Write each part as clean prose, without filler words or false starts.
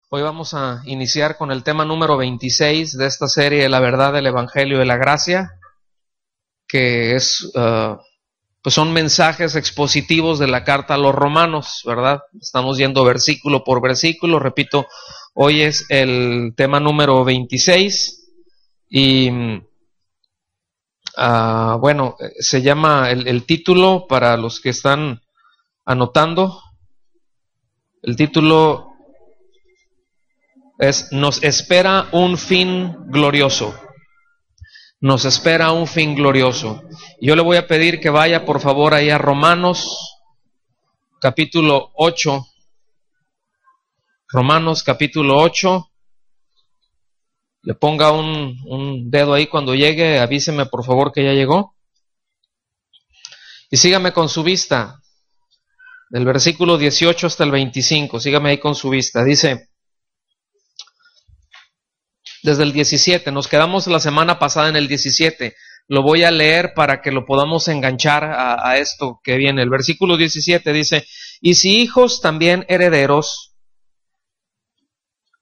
Hoy vamos a iniciar con el tema número 26 de esta serie, La verdad del Evangelio de la Gracia, que es, pues son mensajes expositivos de la carta a los romanos, ¿verdad? Estamos yendo versículo por versículo, repito, hoy es el tema número 26 y, bueno, se llama el título, para los que están anotando, el título es Nos espera un fin glorioso. Nos espera un fin glorioso. Yo le voy a pedir que vaya por favor ahí a Romanos capítulo 8. Romanos capítulo 8. Le ponga un dedo ahí cuando llegue, avíseme por favor que ya llegó. Y sígame con su vista. Del versículo 18 hasta el 25, sígame ahí con su vista. Dice, desde el 17, nos quedamos la semana pasada en el 17, lo voy a leer para que lo podamos enganchar a esto que viene. El versículo 17 dice, y si hijos también herederos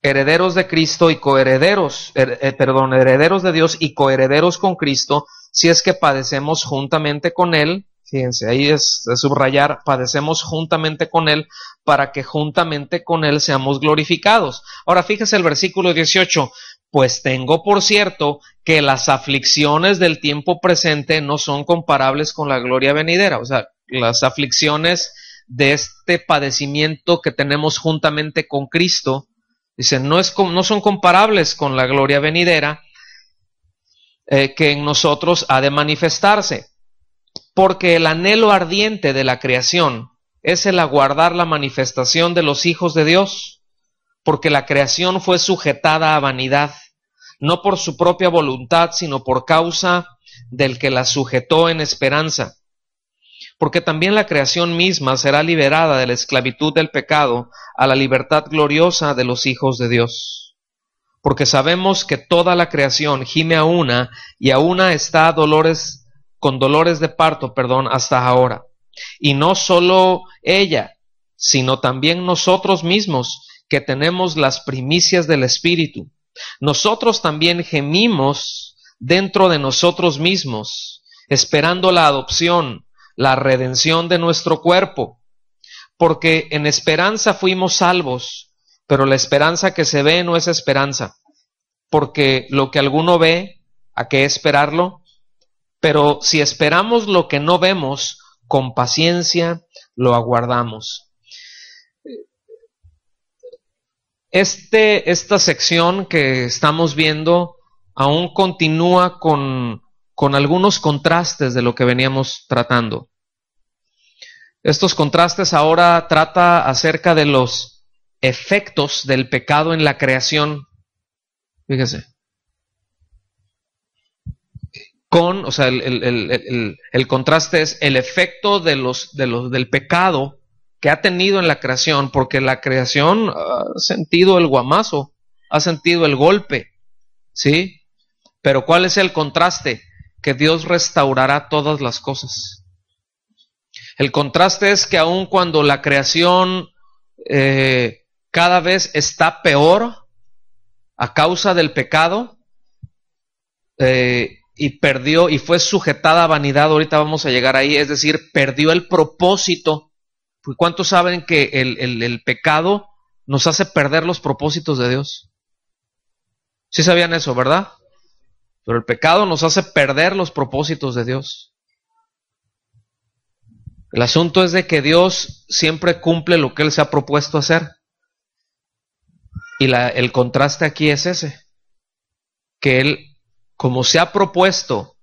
de Cristo y coherederos, herederos de Dios y coherederos con Cristo, si es que padecemos juntamente con Él, fíjense, ahí es de subrayar, padecemos juntamente con Él, para que juntamente con Él seamos glorificados. Ahora fíjese el versículo 18, pues tengo por cierto que las aflicciones del tiempo presente no son comparables con la gloria venidera. O sea, las aflicciones de este padecimiento que tenemos juntamente con Cristo, dice, no son comparables con la gloria venidera que en nosotros ha de manifestarse. Porque el anhelo ardiente de la creación es el aguardar la manifestación de los hijos de Dios. Porque la creación fue sujetada a vanidad, no por su propia voluntad, sino por causa del que la sujetó en esperanza. Porque también la creación misma será liberada de la esclavitud del pecado a la libertad gloriosa de los hijos de Dios. Porque sabemos que toda la creación gime a una, y a una está con dolores de parto, hasta ahora. Y no solo ella, sino también nosotros mismos, que tenemos las primicias del Espíritu. Nosotros también gemimos dentro de nosotros mismos, esperando la adopción, la redención de nuestro cuerpo. Porque en esperanza fuimos salvos, pero la esperanza que se ve no es esperanza. Porque lo que alguno ve, ¿a qué esperarlo? Pero si esperamos lo que no vemos, con paciencia lo aguardamos. Esta sección que estamos viendo aún continúa con algunos contrastes de lo que veníamos tratando. Estos contrastes ahora trata acerca de los efectos del pecado en la creación. Fíjese. O sea, el contraste es el efecto del pecado que ha tenido en la creación, porque la creación ha sentido el guamazo, ha sentido el golpe, ¿sí? Pero ¿cuál es el contraste? Que Dios restaurará todas las cosas. El contraste es que aun cuando la creación cada vez está peor a causa del pecado, y perdió y fue sujetada a vanidad, ahorita vamos a llegar ahí, es decir, perdió el propósito. ¿Cuántos saben que el pecado nos hace perder los propósitos de Dios? Sí sabían eso, ¿verdad? Pero el pecado nos hace perder los propósitos de Dios. El asunto es de que Dios siempre cumple lo que Él se ha propuesto hacer. Y el contraste aquí es ese, que Él, como se ha propuesto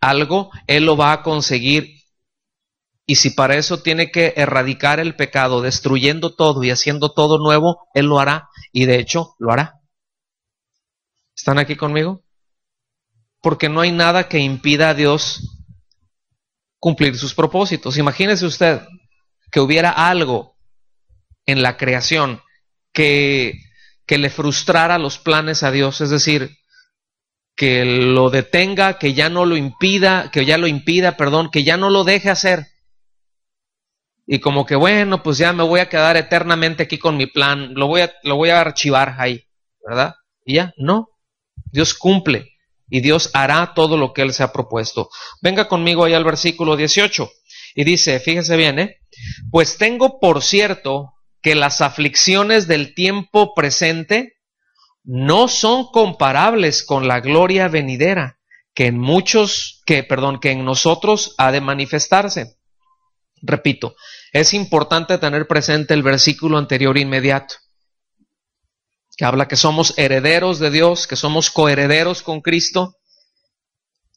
algo, Él lo va a conseguir. Y si para eso tiene que erradicar el pecado, destruyendo todo y haciendo todo nuevo, Él lo hará. Y de hecho, lo hará. ¿Están aquí conmigo? Porque no hay nada que impida a Dios cumplir sus propósitos. Imagínese usted que hubiera algo en la creación que le frustrara los planes a Dios. Es decir, que lo detenga, que ya no lo impida, que ya no lo deje hacer. y como que bueno, pues ya me voy a quedar eternamente aquí con mi plan, lo voy a archivar ahí, ¿verdad? Y ya, no, Dios cumple y Dios hará todo lo que Él se ha propuesto. Venga conmigo ahí al versículo 18 y dice, fíjese bien, pues tengo por cierto que las aflicciones del tiempo presente no son comparables con la gloria venidera que en nosotros ha de manifestarse. Repito, es importante tener presente el versículo anterior inmediato, que habla que somos herederos de Dios, que somos coherederos con Cristo,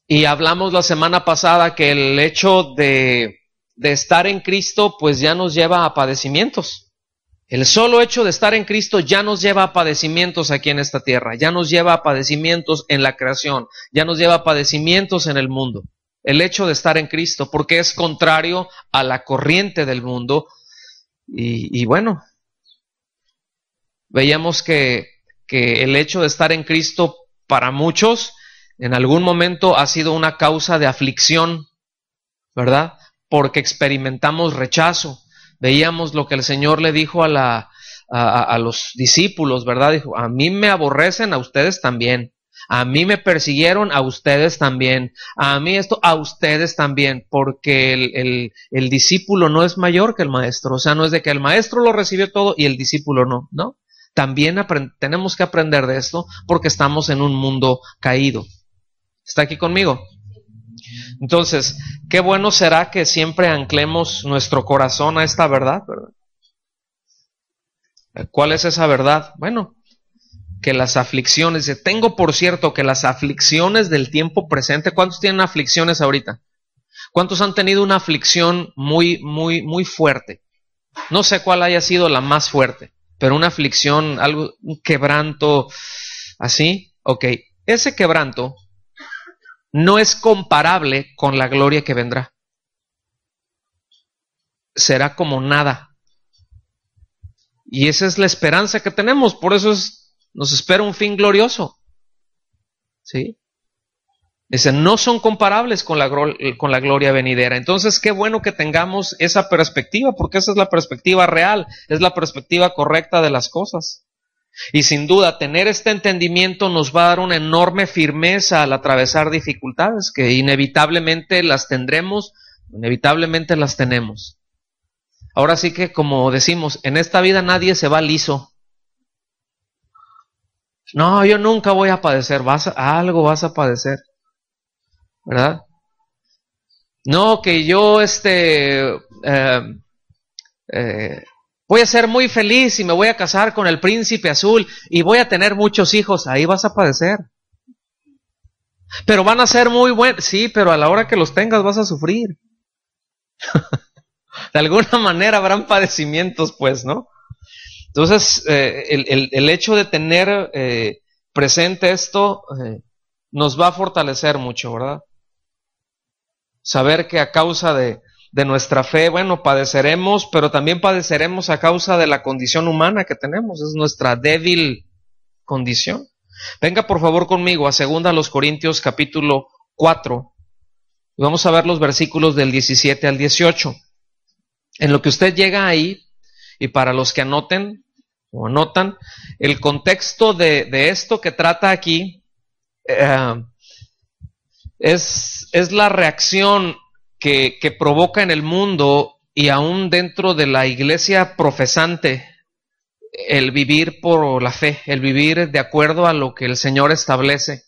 y hablamos la semana pasada que el hecho de estar en Cristo pues ya nos lleva a padecimientos. El solo hecho de estar en Cristo ya nos lleva a padecimientos aquí en esta tierra, ya nos lleva a padecimientos en la creación, ya nos lleva a padecimientos en el mundo. El hecho de estar en Cristo, porque es contrario a la corriente del mundo. Y bueno, veíamos que el hecho de estar en Cristo para muchos en algún momento ha sido una causa de aflicción, ¿verdad? Porque experimentamos rechazo. Veíamos lo que el Señor le dijo a los discípulos, ¿verdad? Dijo, a mí me aborrecen, a ustedes también. A mí me persiguieron, a ustedes también. A mí esto, a ustedes también. Porque el discípulo no es mayor que el maestro. O sea, no es de que el maestro lo recibió todo y el discípulo no, ¿no? También tenemos que aprender de esto porque estamos en un mundo caído. ¿Está aquí conmigo? Entonces, qué bueno será que siempre anclemos nuestro corazón a esta verdad, ¿verdad? ¿Cuál es esa verdad? Bueno, que las aflicciones, tengo por cierto que las aflicciones del tiempo presente, ¿cuántos tienen aflicciones ahorita? ¿Cuántos han tenido una aflicción muy fuerte? No sé cuál haya sido la más fuerte, pero una aflicción, algo, un quebranto, así, ok, ese quebranto no es comparable con la gloria que vendrá. Será como nada. Y esa es la esperanza que tenemos, por eso nos espera un fin glorioso. ¿Sí? Dice, no son comparables con la gloria venidera. Entonces, qué bueno que tengamos esa perspectiva, porque esa es la perspectiva real, es la perspectiva correcta de las cosas. Y sin duda, tener este entendimiento nos va a dar una enorme firmeza al atravesar dificultades, que inevitablemente las tendremos, inevitablemente las tenemos. Ahora sí que, como decimos, en esta vida nadie se va liso. No, yo nunca voy a padecer, algo vas a padecer, ¿verdad? No, que yo voy a ser muy feliz y me voy a casar con el príncipe azul y voy a tener muchos hijos, ahí vas a padecer. Pero van a ser muy buenos, sí, pero a la hora que los tengas vas a sufrir. De alguna manera habrán padecimientos, pues, ¿no? Entonces, el hecho de tener presente esto nos va a fortalecer mucho, ¿verdad? Saber que a causa de nuestra fe, bueno, padeceremos, pero también padeceremos a causa de la condición humana que tenemos, es nuestra débil condición. Venga por favor conmigo a 2 Corintios capítulo 4, y vamos a ver los versículos del 17 al 18. En lo que usted llega ahí, y para los que anoten o anotan, el contexto de esto que trata aquí es la reacción que provoca en el mundo y aún dentro de la iglesia profesante el vivir por la fe, el vivir de acuerdo a lo que el Señor establece,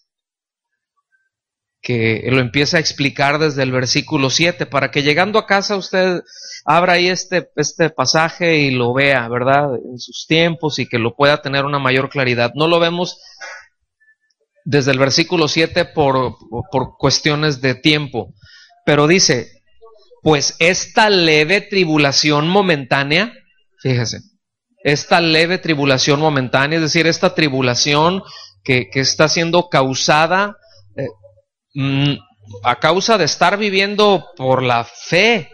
que lo empieza a explicar desde el versículo 7, para que llegando a casa usted abra ahí este pasaje y lo vea, ¿verdad? En sus tiempos y que lo pueda tener una mayor claridad. No lo vemos desde el versículo 7 por cuestiones de tiempo, pero dice, pues esta leve tribulación momentánea, fíjese, esta leve tribulación momentánea, es decir, esta tribulación que está siendo causada a causa de estar viviendo por la fe,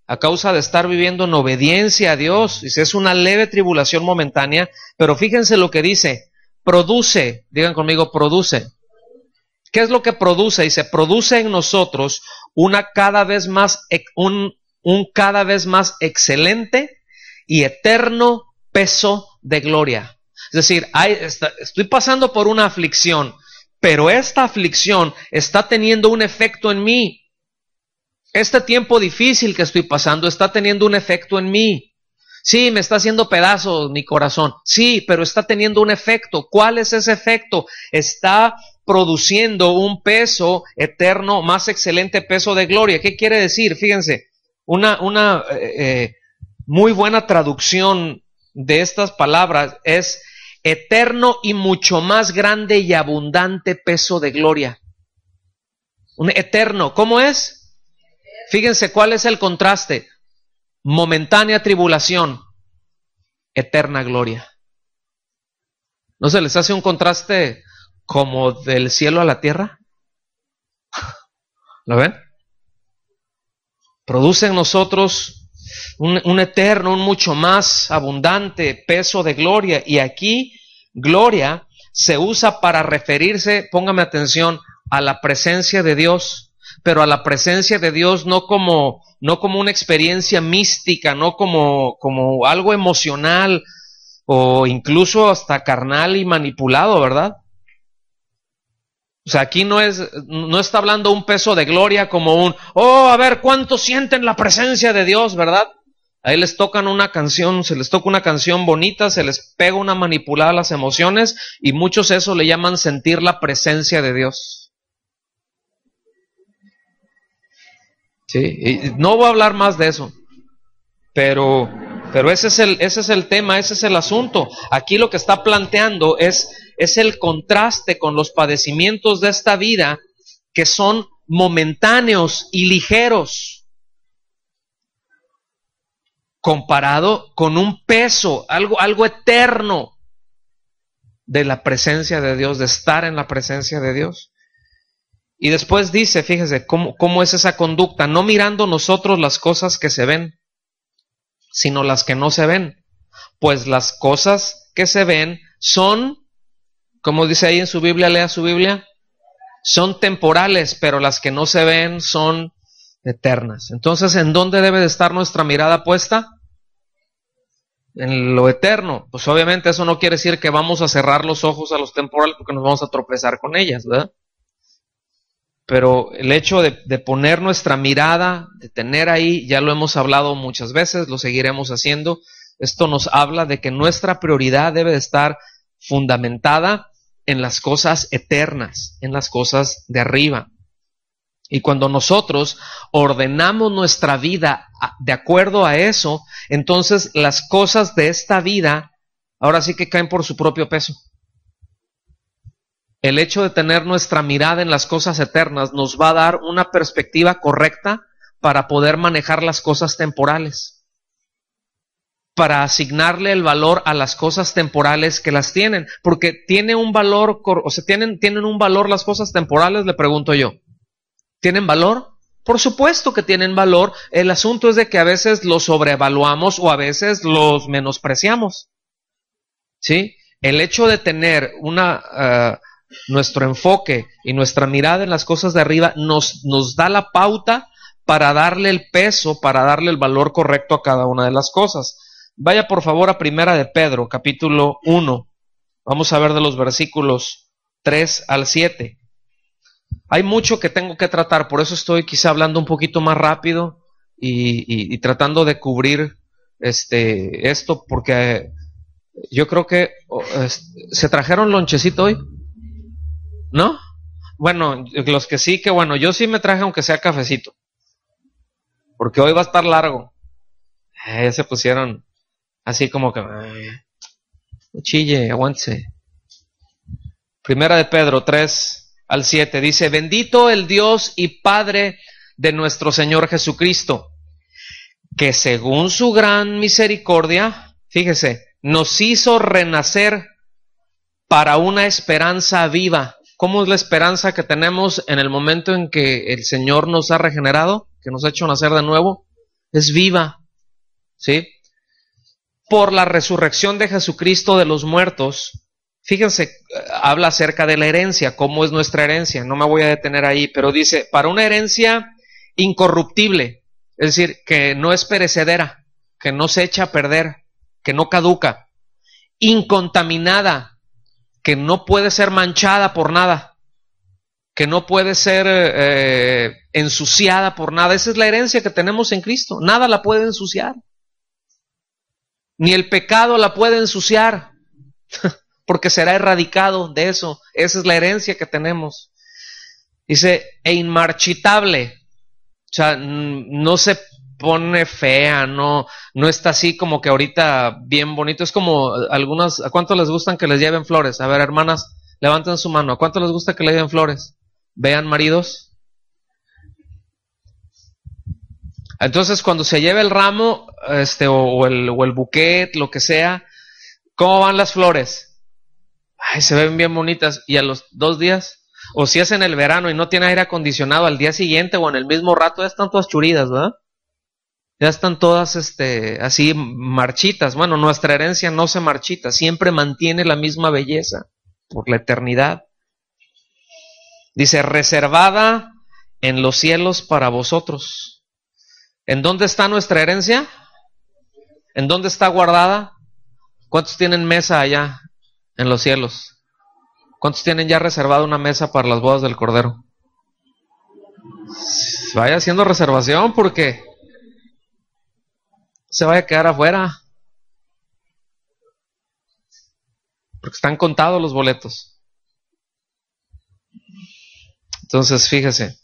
a causa de estar viviendo en obediencia a Dios. Dice, es una leve tribulación momentánea, pero fíjense lo que dice, produce, digan conmigo, produce. ¿Qué es lo que produce? Dice, produce en nosotros una cada vez más, un cada vez más excelente y eterno peso de gloria. Es decir, estoy pasando por una aflicción, pero esta aflicción está teniendo un efecto en mí. Este tiempo difícil que estoy pasando está teniendo un efecto en mí. Sí, me está haciendo pedazos mi corazón. Sí, pero está teniendo un efecto. ¿Cuál es ese efecto? Está produciendo un peso eterno, más excelente peso de gloria. ¿Qué quiere decir? Fíjense, una muy buena traducción de estas palabras es eterno y mucho más grande y abundante peso de gloria. Un eterno, ¿cómo es? Fíjense cuál es el contraste. Momentánea tribulación, eterna gloria. ¿No se les hace un contraste como del cielo a la tierra? ¿Lo ven? Produce en nosotros un eterno, un mucho más abundante peso de gloria. Y aquí, gloria se usa para referirse, póngame atención, a la presencia de Dios, pero a la presencia de Dios no como una experiencia mística, no como algo emocional o incluso hasta carnal y manipulado, ¿verdad? O sea, aquí no está hablando un peso de gloria como a ver, ¿cuántos sienten la presencia de Dios, verdad? Ahí les tocan una canción, se les toca una canción bonita, se les pega una manipulada a las emociones y muchos eso le llaman sentir la presencia de Dios. Sí, y no voy a hablar más de eso, pero ese es el tema, ese es el asunto. Aquí lo que está planteando es el contraste con los padecimientos de esta vida que son momentáneos y ligeros, comparado con un peso, algo eterno de la presencia de Dios, de estar en la presencia de Dios. Y después dice, fíjese, cómo es esa conducta, no mirando nosotros las cosas que se ven, sino las que no se ven. Pues las cosas que se ven son, como dice ahí en su Biblia, lea su Biblia, son temporales, pero las que no se ven son eternas. Entonces, ¿en dónde debe de estar nuestra mirada puesta? En lo eterno. Pues obviamente eso no quiere decir que vamos a cerrar los ojos a los temporales porque nos vamos a tropezar con ellas, ¿verdad? Pero el hecho de poner nuestra mirada, de tener ahí, ya lo hemos hablado muchas veces, lo seguiremos haciendo, esto nos habla de que nuestra prioridad debe de estar fundamentada en las cosas eternas, en las cosas de arriba. Y cuando nosotros ordenamos nuestra vida de acuerdo a eso, entonces las cosas de esta vida ahora sí que caen por su propio peso. El hecho de tener nuestra mirada en las cosas eternas nos va a dar una perspectiva correcta para poder manejar las cosas temporales, para asignarle el valor a las cosas temporales que las tienen, porque tiene un valor, tienen un valor las cosas temporales, le pregunto yo. ¿Tienen valor? Por supuesto que tienen valor. El asunto es de que a veces los sobrevaluamos o a veces los menospreciamos. ¿Sí? El hecho de tener nuestro enfoque y nuestra mirada en las cosas de arriba nos da la pauta para darle el peso, para darle el valor correcto a cada una de las cosas. Vaya por favor a Primera de Pedro, capítulo 1. Vamos a ver de los versículos 3 al 7. Hay mucho que tengo que tratar, por eso estoy quizá hablando un poquito más rápido y tratando de cubrir esto, porque yo creo que ¿se trajeron lonchecito hoy? ¿No? Bueno, los que sí, que bueno, yo sí me traje aunque sea cafecito, porque hoy va a estar largo. Se pusieron así como que chille, aguántese. Primera de Pedro 3 al 7 dice: bendito el Dios y Padre de nuestro Señor Jesucristo, que según su gran misericordia, fíjese, nos hizo renacer para una esperanza viva. ¿Cómo es la esperanza que tenemos en el momento en que el Señor nos ha regenerado, que nos ha hecho nacer de nuevo? Es viva, ¿sí? Por la resurrección de Jesucristo de los muertos. Fíjense, habla acerca de la herencia, cómo es nuestra herencia, no me voy a detener ahí, pero dice, para una herencia incorruptible, Es decir, que no es perecedera, que no se echa a perder, que no caduca. Incontaminada, que no puede ser manchada por nada, que no puede ser ensuciada por nada. Esa es la herencia que tenemos en Cristo. Nada la puede ensuciar. Ni el pecado la puede ensuciar, porque será erradicado de eso. Esa es la herencia que tenemos. Dice, e inmarchitable. O sea, no se pone fea, no está así como que ahorita bien bonito. Es como algunas, ¿a cuánto les gustan que les lleven flores? A ver, hermanas, levanten su mano. ¿A cuánto les gusta que le lleven flores? Vean, maridos. Entonces, cuando se lleve el ramo, o el buquet, lo que sea, ¿cómo van las flores? Ay, se ven bien bonitas. ¿Y a los 2 días? O si es en el verano y no tiene aire acondicionado, al día siguiente o en el mismo rato ya están todas churidas, ¿verdad? Ya están todas así marchitas. Bueno, nuestra herencia no se marchita, siempre mantiene la misma belleza por la eternidad. Dice, reservada en los cielos para vosotros. ¿En dónde está nuestra herencia? ¿En dónde está guardada? ¿Cuántos tienen mesa allá en los cielos? ¿Cuántos tienen ya reservada una mesa para las bodas del Cordero? Vaya haciendo reservación porque se vaya a quedar afuera. Porque están contados los boletos. Entonces, fíjese.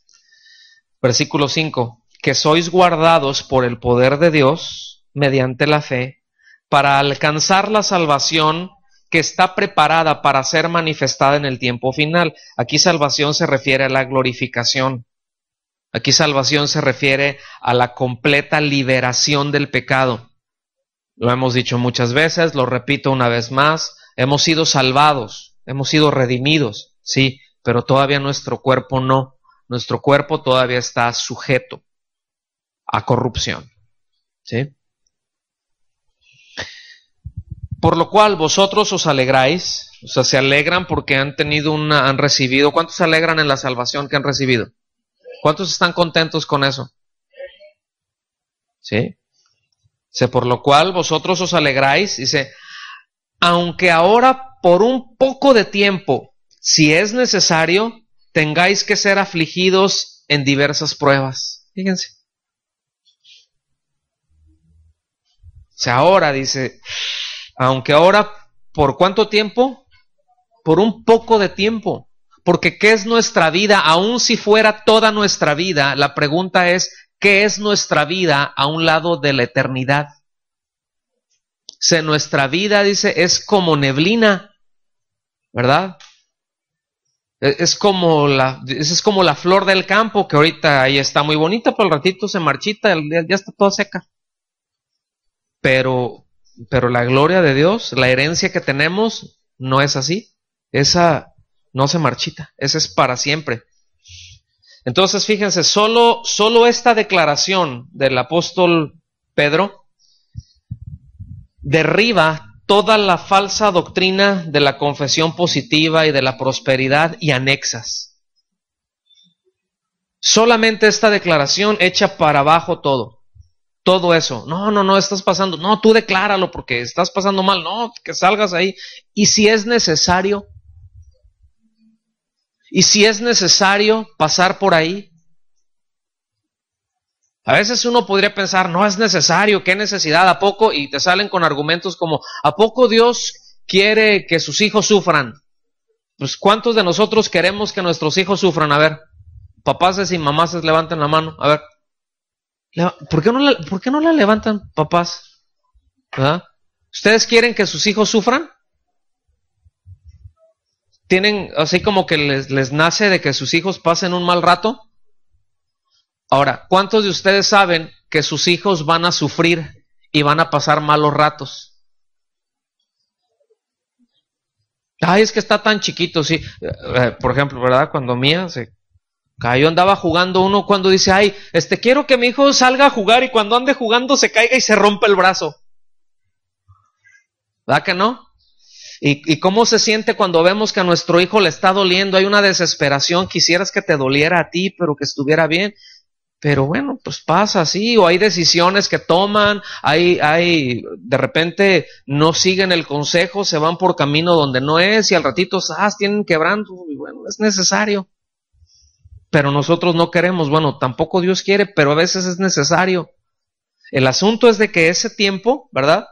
Versículo 5. Que sois guardados por el poder de Dios mediante la fe para alcanzar la salvación que está preparada para ser manifestada en el tiempo final. Aquí salvación se refiere a la glorificación. Aquí salvación se refiere a la completa liberación del pecado. Lo hemos dicho muchas veces, lo repito una vez más, hemos sido salvados, hemos sido redimidos, sí, pero todavía nuestro cuerpo no. Nuestro cuerpo todavía está sujeto a corrupción, ¿sí? Por lo cual vosotros os alegráis, o sea, se alegran porque han recibido. ¿Cuántos se alegran en la salvación que han recibido? ¿Cuántos están contentos con eso? ¿Sí? Dice, por lo cual vosotros os alegráis, dice, aunque ahora por un poco de tiempo, si es necesario, tengáis que ser afligidos en diversas pruebas. Fíjense. O sea, ahora dice, aunque ahora, ¿por cuánto tiempo? Por un poco de tiempo. Porque ¿qué es nuestra vida? Aun si fuera toda nuestra vida, la pregunta es, ¿qué es nuestra vida a un lado de la eternidad? O sea, nuestra vida, dice, es como neblina, ¿verdad? Es como la flor del campo, que ahorita ahí está muy bonita, pero al ratito se marchita, ya está toda seca. Pero la gloria de Dios, la herencia que tenemos, no es así. Esa no se marchita, esa es para siempre. Entonces, fíjense, solo esta declaración del apóstol Pedro derriba toda la falsa doctrina de la confesión positiva y de la prosperidad y anexas. Solamente esta declaración echa para abajo todo eso. No, estás pasando. No, tú decláralo porque estás pasando mal. No, que salgas ahí. Y si es necesario pasar por ahí. A veces uno podría pensar, no es necesario, ¿qué necesidad? ¿A poco? Y te salen con argumentos como, ¿a poco Dios quiere que sus hijos sufran? Pues ¿cuántos de nosotros queremos que nuestros hijos sufran? A ver, papás y mamás levanten la mano. A ver, ¿por qué no la levantan, papás? ¿Verdad? ¿Ustedes quieren que sus hijos sufran? ¿Tienen así como que les nace de que sus hijos pasen un mal rato? Ahora, ¿cuántos de ustedes saben que sus hijos van a sufrir y van a pasar malos ratos? Ay, es que está tan chiquito, sí. Por ejemplo, ¿verdad? Cuando Mía se cayó, andaba jugando, uno cuando dice, ay, quiero que mi hijo salga a jugar, y cuando ande jugando se caiga y se rompe el brazo. ¿Verdad que no? ¿Y cómo se siente cuando vemos que a nuestro hijo le está doliendo? Hay una desesperación, quisieras que te doliera a ti, pero que estuviera bien. Pero bueno, pues pasa así, o hay decisiones que toman, de repente no siguen el consejo, se van por camino donde no es, y al ratito, tienen quebranto, y bueno, es necesario. Pero nosotros no queremos, bueno, tampoco Dios quiere, pero a veces es necesario. El asunto es de que ese tiempo, ¿verdad?,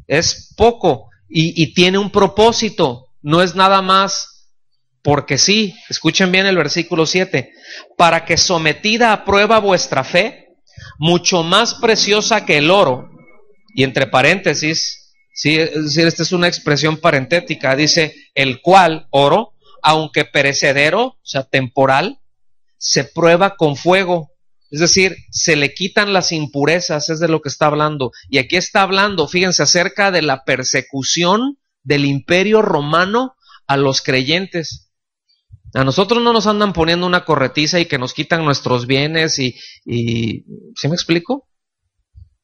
es poco, y tiene un propósito, no es nada más porque sí. Escuchen bien el versículo 7, para que sometida a prueba vuestra fe, mucho más preciosa que el oro, y entre paréntesis, sí, es decir, esta es una expresión parentética, dice, el cual, oro, aunque perecedero, o sea, temporal, se prueba con fuego, es decir, se le quitan las impurezas, es de lo que está hablando. Y aquí está hablando, fíjense, acerca de la persecución del imperio romano a los creyentes. A nosotros no nos andan poniendo una corretiza y que nos quitan nuestros bienes y ¿sí me explico?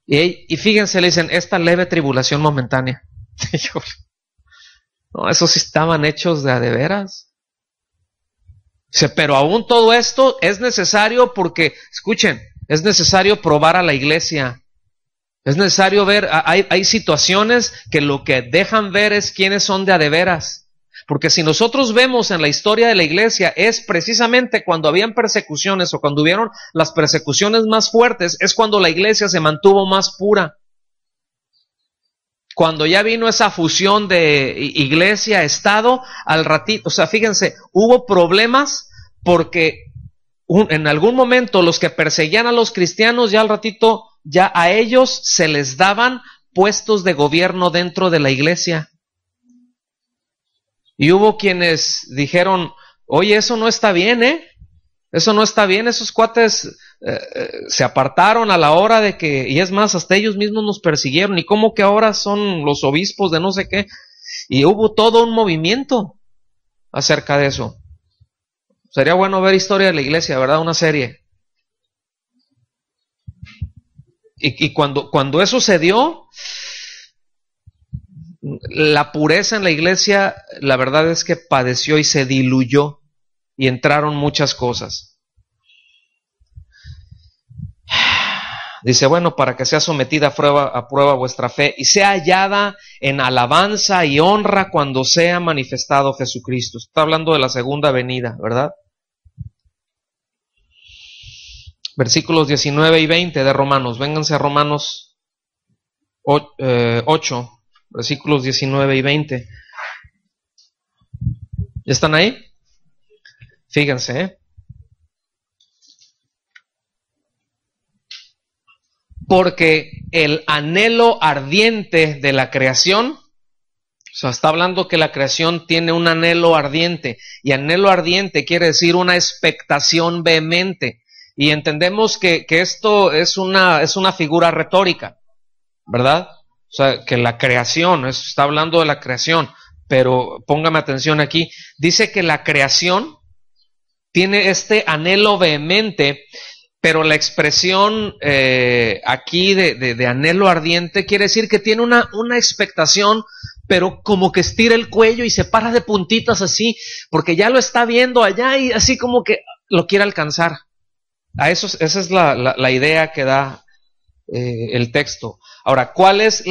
Y fíjense, le dicen, esta leve tribulación momentánea. No, esos sí estaban hechos de a de veras. Pero aún todo esto es necesario porque, escuchen, es necesario probar a la iglesia. Es necesario ver, hay situaciones que lo que dejan ver es quiénes son de a de veras. Porque si nosotros vemos en la historia de la iglesia, es precisamente cuando habían persecuciones o cuando hubieron las persecuciones más fuertes, es cuando la iglesia se mantuvo más pura. Cuando ya vino esa fusión de iglesia-estado, al ratito, fíjense, hubo problemas porque en algún momento los que perseguían a los cristianos, ya al ratito, ya a ellos se les daban puestos de gobierno dentro de la iglesia. Y hubo quienes dijeron, oye, eso no está bien, eso no está bien, esos cuates se apartaron a la hora de que, y es más, hasta ellos mismos nos persiguieron, y cómo que ahora son los obispos de no sé qué, y hubo todo un movimiento acerca de eso. Sería bueno ver historia de la iglesia, ¿verdad? Una serie. Y cuando eso se dio, la pureza en la iglesia, la verdad es que padeció y se diluyó y entraron muchas cosas. Dice, bueno, para que sea sometida a prueba vuestra fe y sea hallada en alabanza y honra cuando sea manifestado Jesucristo. Está hablando de la segunda venida, ¿verdad? Versículos 19 y 20 de Romanos. Vénganse a Romanos 8. Versículos 19 y 20. ¿Ya están ahí? Fíjense, porque el anhelo ardiente de la creación, está hablando que la creación tiene un anhelo ardiente, y anhelo ardiente quiere decir una expectación vehemente, y entendemos que esto es una figura retórica, ¿verdad? O sea, que la creación, está hablando de la creación, pero póngame atención aquí, dice que la creación tiene este anhelo vehemente, pero la expresión aquí de anhelo ardiente quiere decir que tiene una expectación, pero como que estira el cuello y se para de puntitas así, porque ya lo está viendo allá y así como que lo quiere alcanzar. Esa es la idea que da el texto. Ahora, ¿cuál es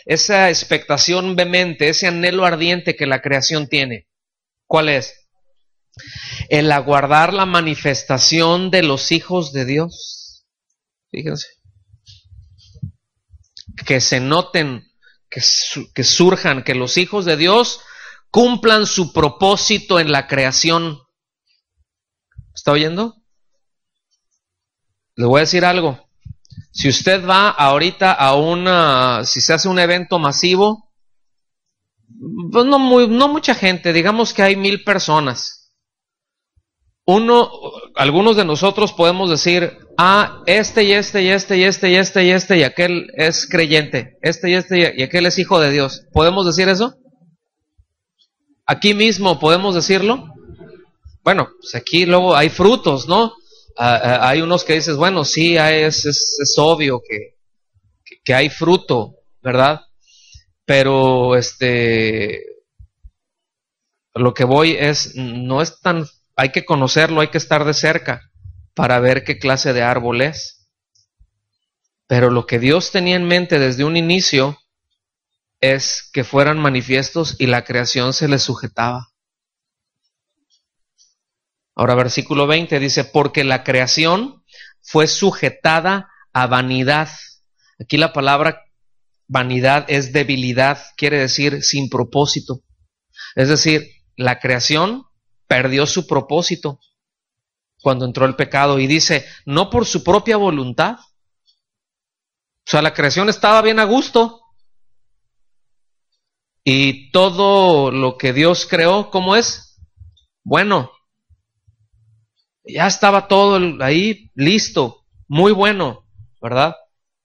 esa expectación vehemente, ese anhelo ardiente que la creación tiene? ¿Cuál es? El aguardar la manifestación de los hijos de Dios. Fíjense. Que se noten, que surjan, que los hijos de Dios cumplan su propósito en la creación. ¿Está oyendo? Le voy a decir algo. Si usted va ahorita si se hace un evento masivo, pues no mucha gente, digamos que hay 1,000 personas. Algunos de nosotros podemos decir, este y aquel es creyente, y aquel es hijo de Dios. ¿Podemos decir eso? Aquí mismo podemos decirlo. Bueno, pues aquí luego hay frutos, ¿no? Hay unos que dices, bueno, sí, es obvio que hay fruto, ¿verdad? Pero lo que voy es, no es tan, hay que conocerlo, hay que estar de cerca. para ver qué clase de árbol es. Pero lo que Dios tenía en mente desde un inicio es que fueran manifiestos y la creación se les sujetaba. Ahora versículo 20 dice, porque la creación fue sujetada a vanidad. Aquí la palabra vanidad es debilidad, quiere decir sin propósito. Es decir, la creación perdió su propósito cuando entró el pecado y dice, no por su propia voluntad. O sea, la creación estaba bien a gusto. Y todo lo que Dios creó, ¿cómo es? Bueno. Ya estaba todo ahí listo, muy bueno, ¿verdad?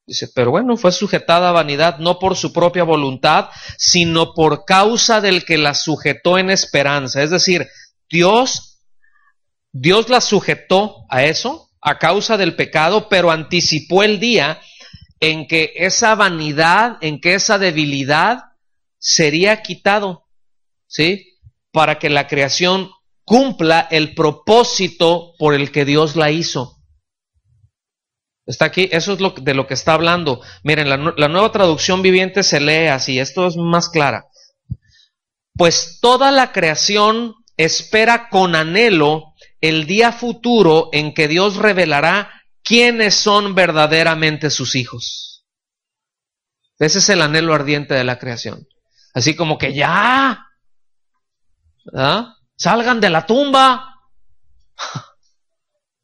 Dice, pero bueno, fue sujetada a vanidad no por su propia voluntad, sino por causa del que la sujetó en esperanza. Es decir, Dios la sujetó a eso, a causa del pecado, pero anticipó el día en que esa vanidad, en que esa debilidad sería quitado, ¿sí? Para que la creación cumpla el propósito por el que Dios la hizo. Está aquí, eso es de lo que está hablando. Miren, la Nueva Traducción Viviente se lee así, esto es más clara. Pues toda la creación espera con anhelo el día futuro en que Dios revelará quiénes son verdaderamente sus hijos. Ese es el anhelo ardiente de la creación. Así como que ya, ¿verdad? Salgan de la tumba,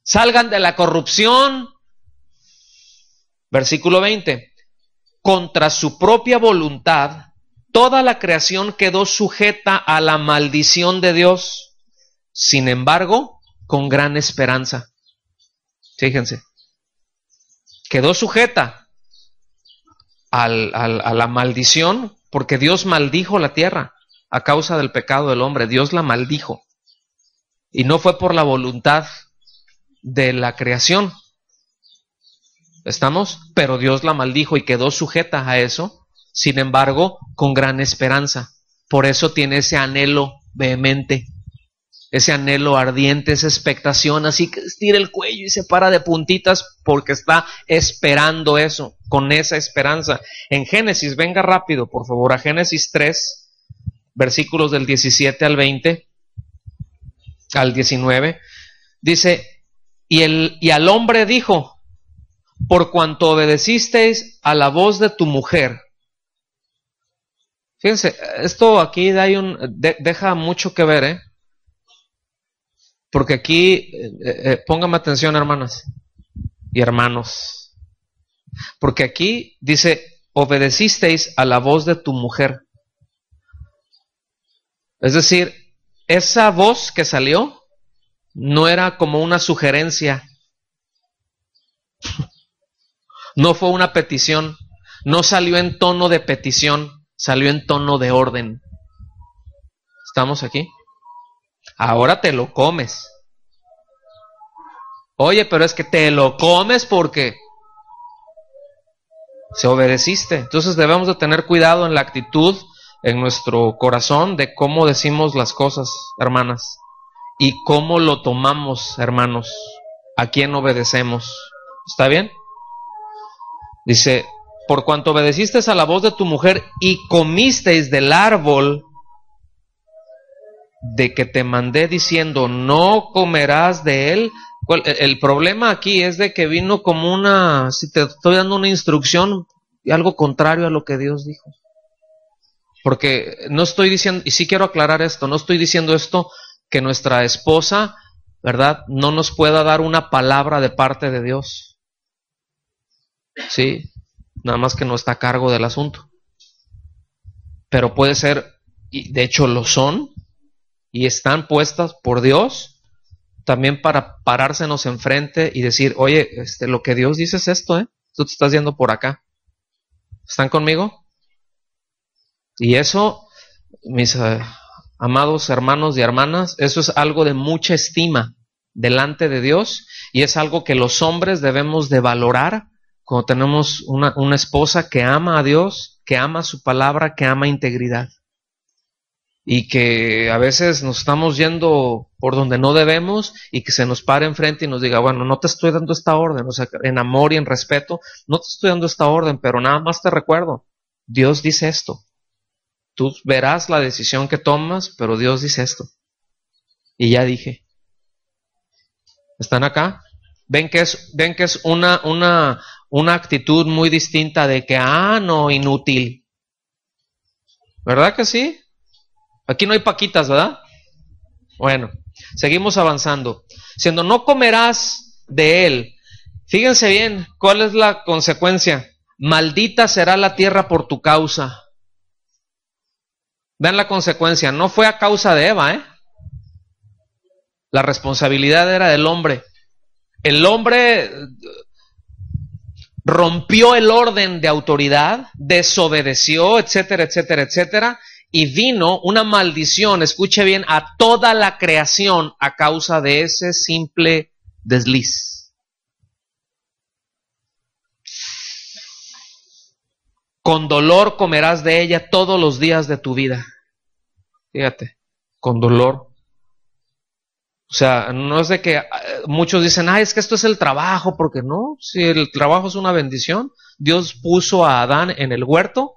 salgan de la corrupción. Versículo 20. Contra su propia voluntad, toda la creación quedó sujeta a la maldición de Dios. Sin embargo, con gran esperanza. Fíjense. Quedó sujeta a la maldición porque Dios maldijo la tierra. A causa del pecado del hombre, Dios la maldijo. Y no fue por la voluntad de la creación. ¿Estamos? Pero Dios la maldijo y quedó sujeta a eso. Sin embargo, con gran esperanza. Por eso tiene ese anhelo vehemente, ese anhelo ardiente, esa expectación, así que estira el cuello y se para de puntitas porque está esperando eso, con esa esperanza. En Génesis, venga rápido, por favor, a Génesis 3. Versículos del 17 al 20, al 19, dice, y al hombre dijo, por cuanto obedecisteis a la voz de tu mujer. Fíjense, esto aquí deja mucho que ver, porque aquí, pónganme atención, hermanas y hermanos, porque aquí dice, obedecisteis a la voz de tu mujer. Es decir, esa voz que salió no era como una sugerencia, no fue una petición, no salió en tono de petición, salió en tono de orden. ¿Estamos aquí? Ahora te lo comes. Oye, pero es que te lo comes porque se obedeciste. Entonces debemos de tener cuidado en la actitud, en nuestro corazón, de cómo decimos las cosas, hermanas, y cómo lo tomamos, hermanos, a quién obedecemos. ¿Está bien? Dice, por cuanto obedecisteis a la voz de tu mujer y comisteis del árbol de que te mandé diciendo, no comerás de él. El problema aquí es de que vino como si te estoy dando una instrucción y algo contrario a lo que Dios dijo. Porque no estoy diciendo, y sí quiero aclarar esto, no estoy diciendo esto que nuestra esposa, ¿verdad?, no nos pueda dar una palabra de parte de Dios. Sí, nada más que no está a cargo del asunto. Pero puede ser, y de hecho lo son, y están puestas por Dios, también para parársenos enfrente y decir, oye, lo que Dios dice es esto, tú te estás yendo por acá. ¿Están conmigo? Y eso, mis amados hermanos y hermanas, eso es algo de mucha estima delante de Dios y es algo que los hombres debemos de valorar cuando tenemos una esposa que ama a Dios, que ama su palabra, que ama integridad. y que a veces nos estamos yendo por donde no debemos y que se nos pare enfrente y nos diga, bueno, no te estoy dando esta orden, o sea, en amor y en respeto, no te estoy dando esta orden, pero nada más te recuerdo, Dios dice esto. Tú verás la decisión que tomas, pero Dios dice esto. Y ya dije. ¿Están acá? Ven que es una actitud muy distinta de que, no, inútil. ¿Verdad que sí? Aquí no hay paquitas, ¿verdad? Bueno, seguimos avanzando. Siendo, no comerás de él. Fíjense bien, ¿cuál es la consecuencia? Maldita será la tierra por tu causa. Vean la consecuencia, no fue a causa de Eva, La responsabilidad era del hombre. El hombre rompió el orden de autoridad, desobedeció, etcétera, etcétera, etcétera, y vino una maldición, escuche bien, a toda la creación a causa de ese simple desliz. Con dolor comerás de ella todos los días de tu vida. Fíjate, con dolor. O sea, no es de que muchos dicen, es que esto es el trabajo, porque no, si el trabajo es una bendición, Dios puso a Adán en el huerto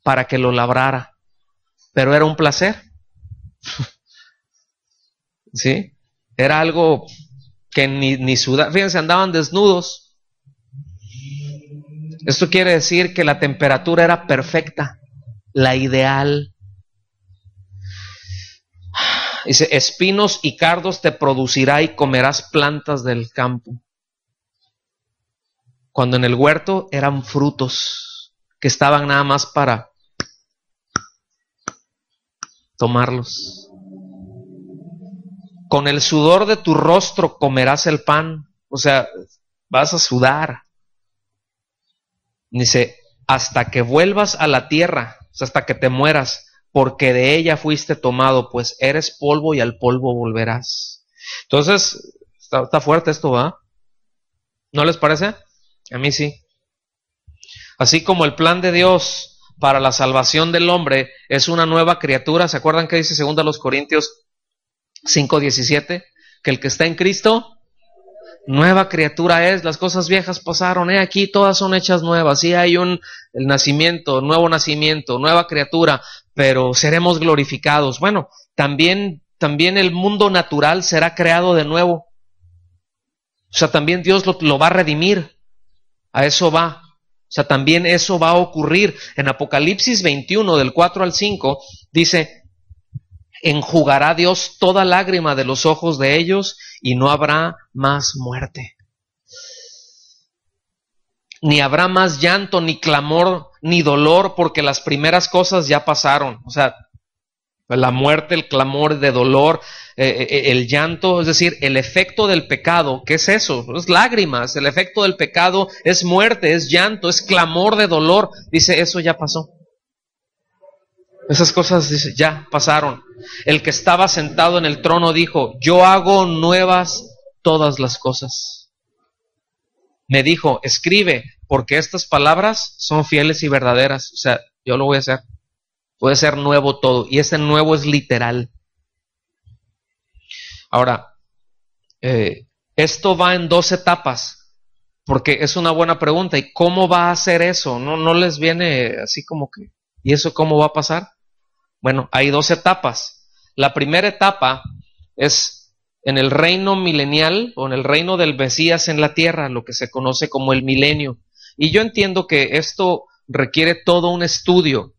para que lo labrara, pero era un placer. ¿Sí? Era algo que ni sudar, fíjense, andaban desnudos. Esto quiere decir que la temperatura era perfecta, la ideal. Dice, espinos y cardos te producirá y comerás plantas del campo. Cuando en el huerto eran frutos que estaban nada más para tomarlos. Con el sudor de tu rostro comerás el pan. O sea, vas a sudar. Dice, hasta que vuelvas a la tierra, o sea, hasta que te mueras, porque de ella fuiste tomado, pues eres polvo y al polvo volverás. Entonces, está fuerte esto, ¿va? ¿No les parece? A mí sí. Así como el plan de Dios para la salvación del hombre es una nueva criatura, ¿se acuerdan que dice 2 Corintios 5:17? Que el que está en Cristo, nueva criatura es, las cosas viejas pasaron, aquí todas son hechas nuevas, sí hay el nacimiento, nuevo nacimiento, nueva criatura, pero seremos glorificados. Bueno, también el mundo natural será creado de nuevo. O sea, también Dios lo va a redimir. A eso va. O sea, también eso va a ocurrir. En Apocalipsis 21, del 4 al 5, dice, enjugará Dios toda lágrima de los ojos de ellos y no habrá más muerte. Ni habrá más llanto, ni clamor, ni dolor, porque las primeras cosas ya pasaron. O sea, la muerte, el clamor de dolor, el llanto, es decir, el efecto del pecado. ¿Qué es eso? Es lágrimas. El efecto del pecado es muerte, es llanto, es clamor de dolor. Dice, eso ya pasó. Esas cosas, dice, ya pasaron. El que estaba sentado en el trono dijo, yo hago nuevas todas las cosas. Me dijo, escribe, porque estas palabras son fieles y verdaderas. O sea, yo lo voy a hacer. Puede ser nuevo todo. Y ese nuevo es literal. Ahora, esto va en 2 etapas. Porque es una buena pregunta. ¿Y cómo va a hacer eso? No les viene así como que, ¿y eso cómo va a pasar? Bueno, hay 2 etapas. La primera etapa es en el reino milenial o en el reino del Mesías en la tierra, lo que se conoce como el milenio. Y yo entiendo que esto requiere todo un estudio.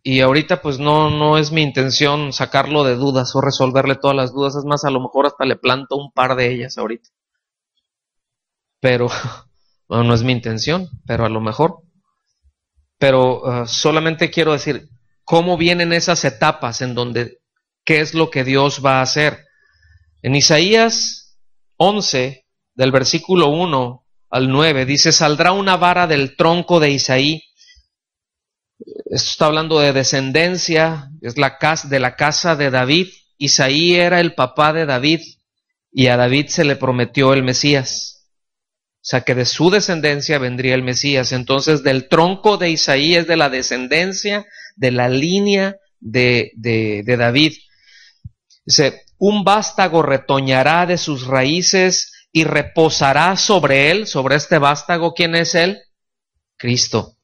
Y ahorita pues no es mi intención sacarlo de dudas o resolverle todas las dudas. Es más, a lo mejor hasta le planto un par de ellas ahorita. Pero bueno, no es mi intención, pero a lo mejor. Pero solamente quiero decir cómo vienen esas etapas en donde qué es lo que Dios va a hacer. En Isaías 11, del versículo 1 al 9, dice, saldrá una vara del tronco de Isaí. Esto está hablando de descendencia, es de la casa de David. Isaí era el papá de David y a David se le prometió el Mesías. O sea que de su descendencia vendría el Mesías. Entonces del tronco de Isaí es de la descendencia de la línea de David. Dice, un vástago retoñará de sus raíces y reposará sobre él, sobre este vástago. ¿Quién es él? Cristo.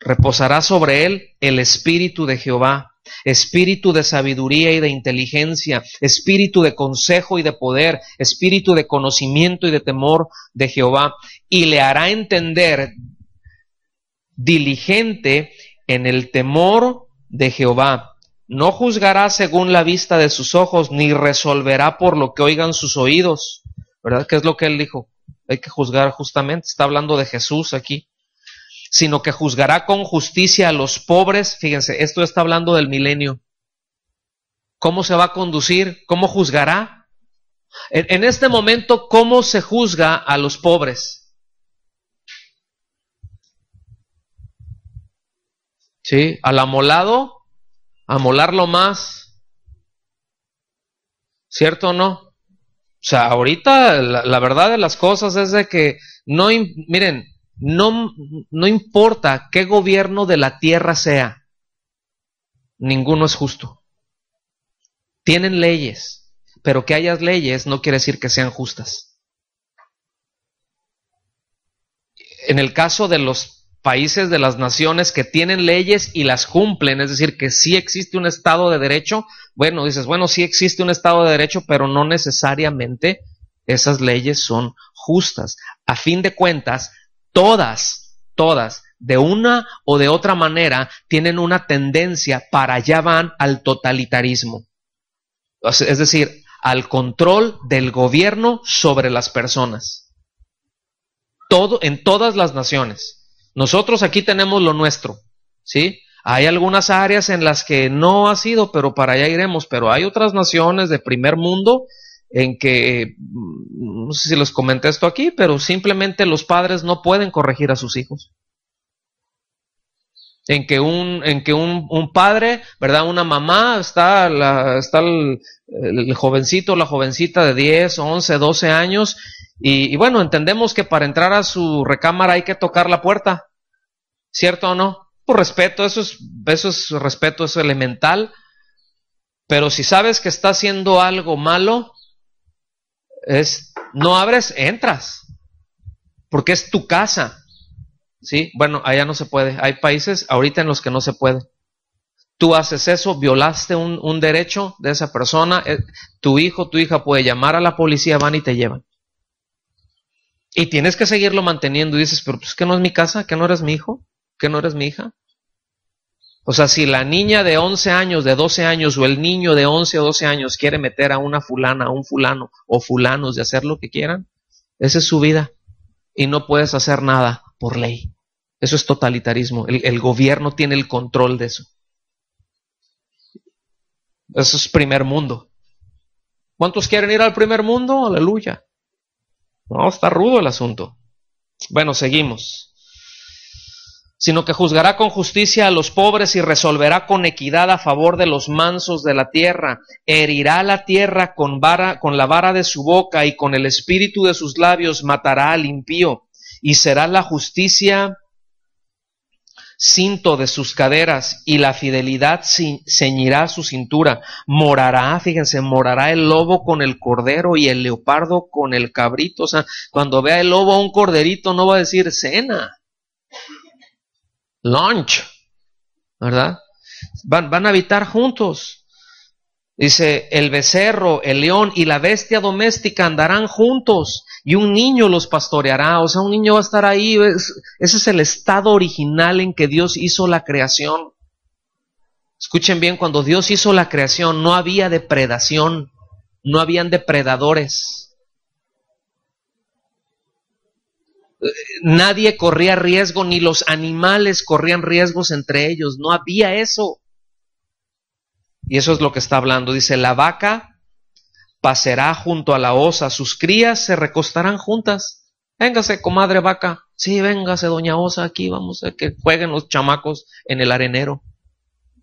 Reposará sobre él el espíritu de Jehová, espíritu de sabiduría y de inteligencia, espíritu de consejo y de poder, espíritu de conocimiento y de temor de Jehová, y le hará entender diligente en el temor de Jehová. No juzgará según la vista de sus ojos, ni resolverá por lo que oigan sus oídos. ¿Verdad? ¿Qué es lo que él dijo? Hay que juzgar justamente. Está hablando de Jesús aquí. Sino que juzgará con justicia a los pobres. Fíjense, esto está hablando del milenio. ¿Cómo se va a conducir? ¿Cómo juzgará? En este momento, ¿cómo se juzga a los pobres? ¿Sí? Al amolado, amolarlo más. ¿Cierto o no? O sea, ahorita la verdad de las cosas es de que miren, no importa qué gobierno de la tierra sea, ninguno es justo. Tienen leyes, pero que hayas leyes no quiere decir que sean justas. En el caso de los países, de las naciones que tienen leyes y las cumplen, es decir, que sí existe un Estado de Derecho, bueno, dices, bueno, sí existe un Estado de Derecho, pero no necesariamente esas leyes son justas. A fin de cuentas, todas, de una o de otra manera, tienen una tendencia para allá van al totalitarismo. Es decir, al control del gobierno sobre las personas. Todo, en todas las naciones. Nosotros aquí tenemos lo nuestro, ¿sí? Hay algunas áreas en las que no ha sido, pero para allá iremos. Pero hay otras naciones de primer mundo en que, no sé si les comenté esto aquí, pero simplemente los padres no pueden corregir a sus hijos. En que un padre, ¿verdad? Una mamá, está el jovencito o la jovencita de 10, 11, 12 años, y bueno, entendemos que para entrar a su recámara hay que tocar la puerta, ¿cierto o no? Por respeto, eso es respeto, eso es elemental, pero si sabes que está haciendo algo malo, no abres, entras, porque es tu casa. ¿Sí? Bueno, allá no se puede. Hay países ahorita en los que no se puede. Tú haces eso, violaste un derecho de esa persona, tu hijo, tu hija puede llamar a la policía, van y te llevan. Y tienes que seguirlo manteniendo y dices, pero pues que no es mi casa, que no eres mi hijo, que no eres mi hija. O sea, si la niña de 11 años, de 12 años o el niño de 11 o 12 años quiere meter a una fulana, a un fulano o fulanos de hacer lo que quieran, esa es su vida y no puedes hacer nada por ley. Eso es totalitarismo. El gobierno tiene el control de eso. Eso es primer mundo. ¿Cuántos quieren ir al primer mundo? Aleluya. No, está rudo el asunto. Bueno, seguimos. Sino que juzgará con justicia a los pobres y resolverá con equidad a favor de los mansos de la tierra. Herirá la tierra con la vara de su boca, y con el espíritu de sus labios matará al impío. Y será la justicia cinto de sus caderas, y la fidelidad ceñirá su cintura. Morará, fíjense, morará el lobo con el cordero y el leopardo con el cabrito. O sea, cuando vea el lobo a un corderito no va a decir cena, lunch, ¿verdad? Van a habitar juntos. Dice, el becerro, el león y la bestia doméstica andarán juntos, y un niño los pastoreará. O sea, un niño va a estar ahí. Ese es el estado original en que Dios hizo la creación. Escuchen bien, cuando Dios hizo la creación no había depredación, no habían depredadores. Nadie corría riesgo, ni los animales corrían riesgos entre ellos. No había eso. Y eso es lo que está hablando. Dice, la vaca pacerá junto a la osa, sus crías se recostarán juntas. Véngase, comadre vaca. Sí, véngase, doña osa, aquí vamos a que jueguen los chamacos en el arenero,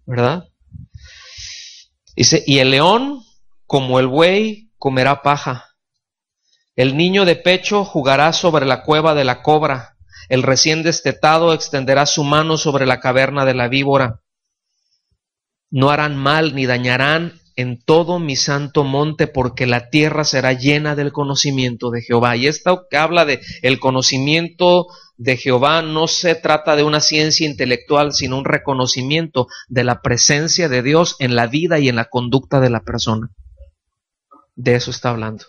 ¿verdad? Dice, y el león, como el buey, comerá paja. El niño de pecho jugará sobre la cueva de la cobra. El recién destetado extenderá su mano sobre la caverna de la víbora. No harán mal ni dañarán en todo mi santo monte, porque la tierra será llena del conocimiento de Jehová. Y esto que habla de el conocimiento de Jehová no se trata de una ciencia intelectual, sino un reconocimiento de la presencia de Dios en la vida y en la conducta de la persona. De eso está hablando.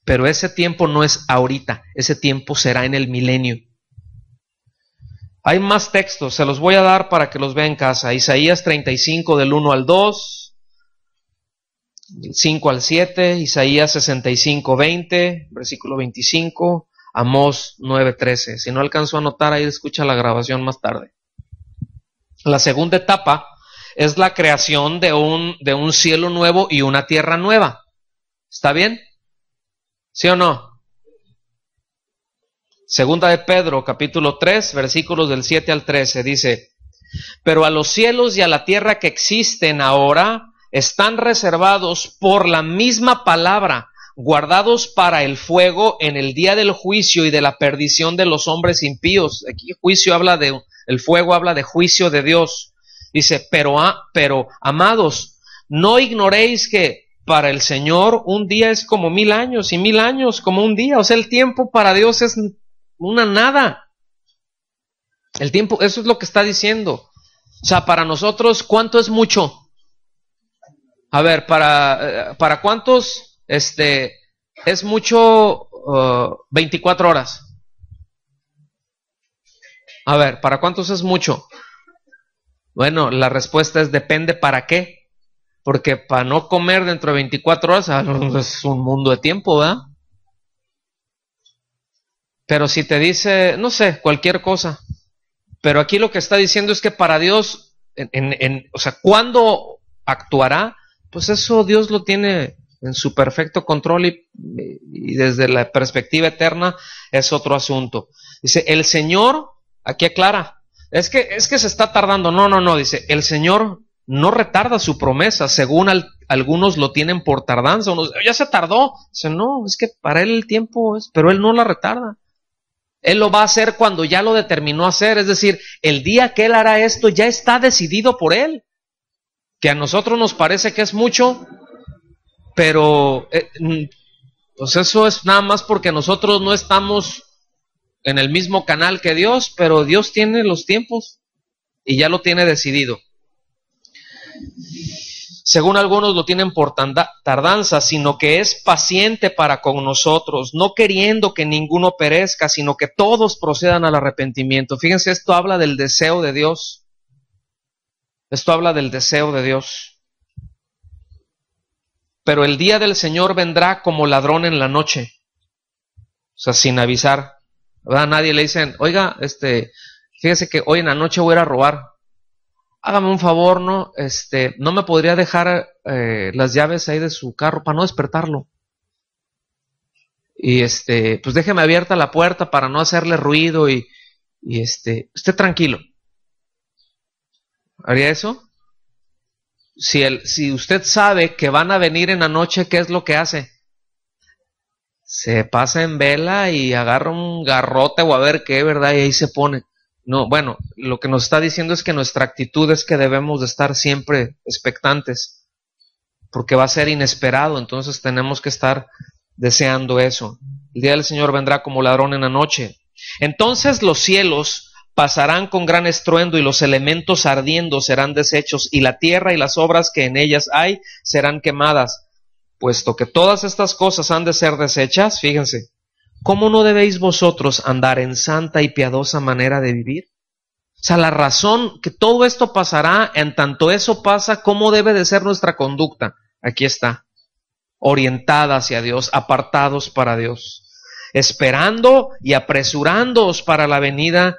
Pero ese tiempo no es ahorita, ese tiempo será en el milenio. Hay más textos, se los voy a dar para que los vean en casa. Isaías 35 del 1 al 2, 5 al 7, Isaías 65, 20, versículo 25, Amós 9, 13. Si no alcanzó a anotar, ahí escucha la grabación más tarde. La segunda etapa es la creación de un cielo nuevo y una tierra nueva. ¿Está bien? ¿Sí o no? Segunda de Pedro, capítulo 3, versículos del 7 al 13, dice: pero a los cielos y a la tierra que existen ahora están reservados por la misma palabra, guardados para el fuego en el día del juicio y de la perdición de los hombres impíos. Aquí juicio habla de, el fuego habla de juicio de Dios. Dice, pero amados, no ignoréis que para el Señor un día es como 1000 años y 1000 años como un día. O sea, el tiempo para Dios es una nada. El tiempo, eso es lo que está diciendo. O sea, para nosotros, ¿cuánto es mucho? A ver, para ¿cuántos es mucho 24 horas? A ver, ¿para cuántos es mucho? Bueno, la respuesta es depende para qué. Porque para no comer dentro de 24 horas es un mundo de tiempo, ¿verdad? Pero si te dice, no sé, cualquier cosa. Pero aquí lo que está diciendo es que para Dios, o sea, ¿cuándo actuará? Pues eso Dios lo tiene en su perfecto control y desde la perspectiva eterna es otro asunto. Dice, el Señor, aquí aclara, es que se está tardando. No, dice, el Señor no retarda su promesa, según algunos lo tienen por tardanza. Unos, ya se tardó. Dice, no, es que para Él el tiempo es, pero Él no la retarda. Él lo va a hacer cuando ya lo determinó hacer, es decir, el día que Él hará esto ya está decidido por Él. Que a nosotros nos parece que es mucho, pero pues eso es nada más porque nosotros no estamos en el mismo canal que Dios, pero Dios tiene los tiempos y ya lo tiene decidido. Según algunos lo tienen por tardanza, sino que es paciente para con nosotros, no queriendo que ninguno perezca, sino que todos procedan al arrepentimiento. Fíjense, esto habla del deseo de Dios. Esto habla del deseo de Dios. Pero el día del Señor vendrá como ladrón en la noche. O sea, sin avisar. ¿Verdad? A nadie le dicen, oiga, fíjese que hoy en la noche voy a ir a robar. Hágame un favor, ¿no? No me podría dejar las llaves ahí de su carro para no despertarlo. Y pues déjeme abierta la puerta para no hacerle ruido y esté tranquilo. ¿Haría eso? Si usted sabe que van a venir en la noche, ¿qué es lo que hace? Se pasa en vela y agarra un garrote o a ver qué, ¿verdad? Y ahí se pone. No, bueno, lo que nos está diciendo es que nuestra actitud es que debemos de estar siempre expectantes, porque va a ser inesperado, entonces tenemos que estar deseando eso. El día del Señor vendrá como ladrón en la noche. Entonces los cielos pasarán con gran estruendo y los elementos ardiendo serán deshechos y la tierra y las obras que en ellas hay serán quemadas. Puesto que todas estas cosas han de ser deshechas, fíjense, ¿cómo no debéis vosotros andar en santa y piadosa manera de vivir? O sea, la razón que todo esto pasará, en tanto eso pasa, ¿cómo debe de ser nuestra conducta? Aquí está, orientada hacia Dios, apartados para Dios, esperando y apresurándoos para la venida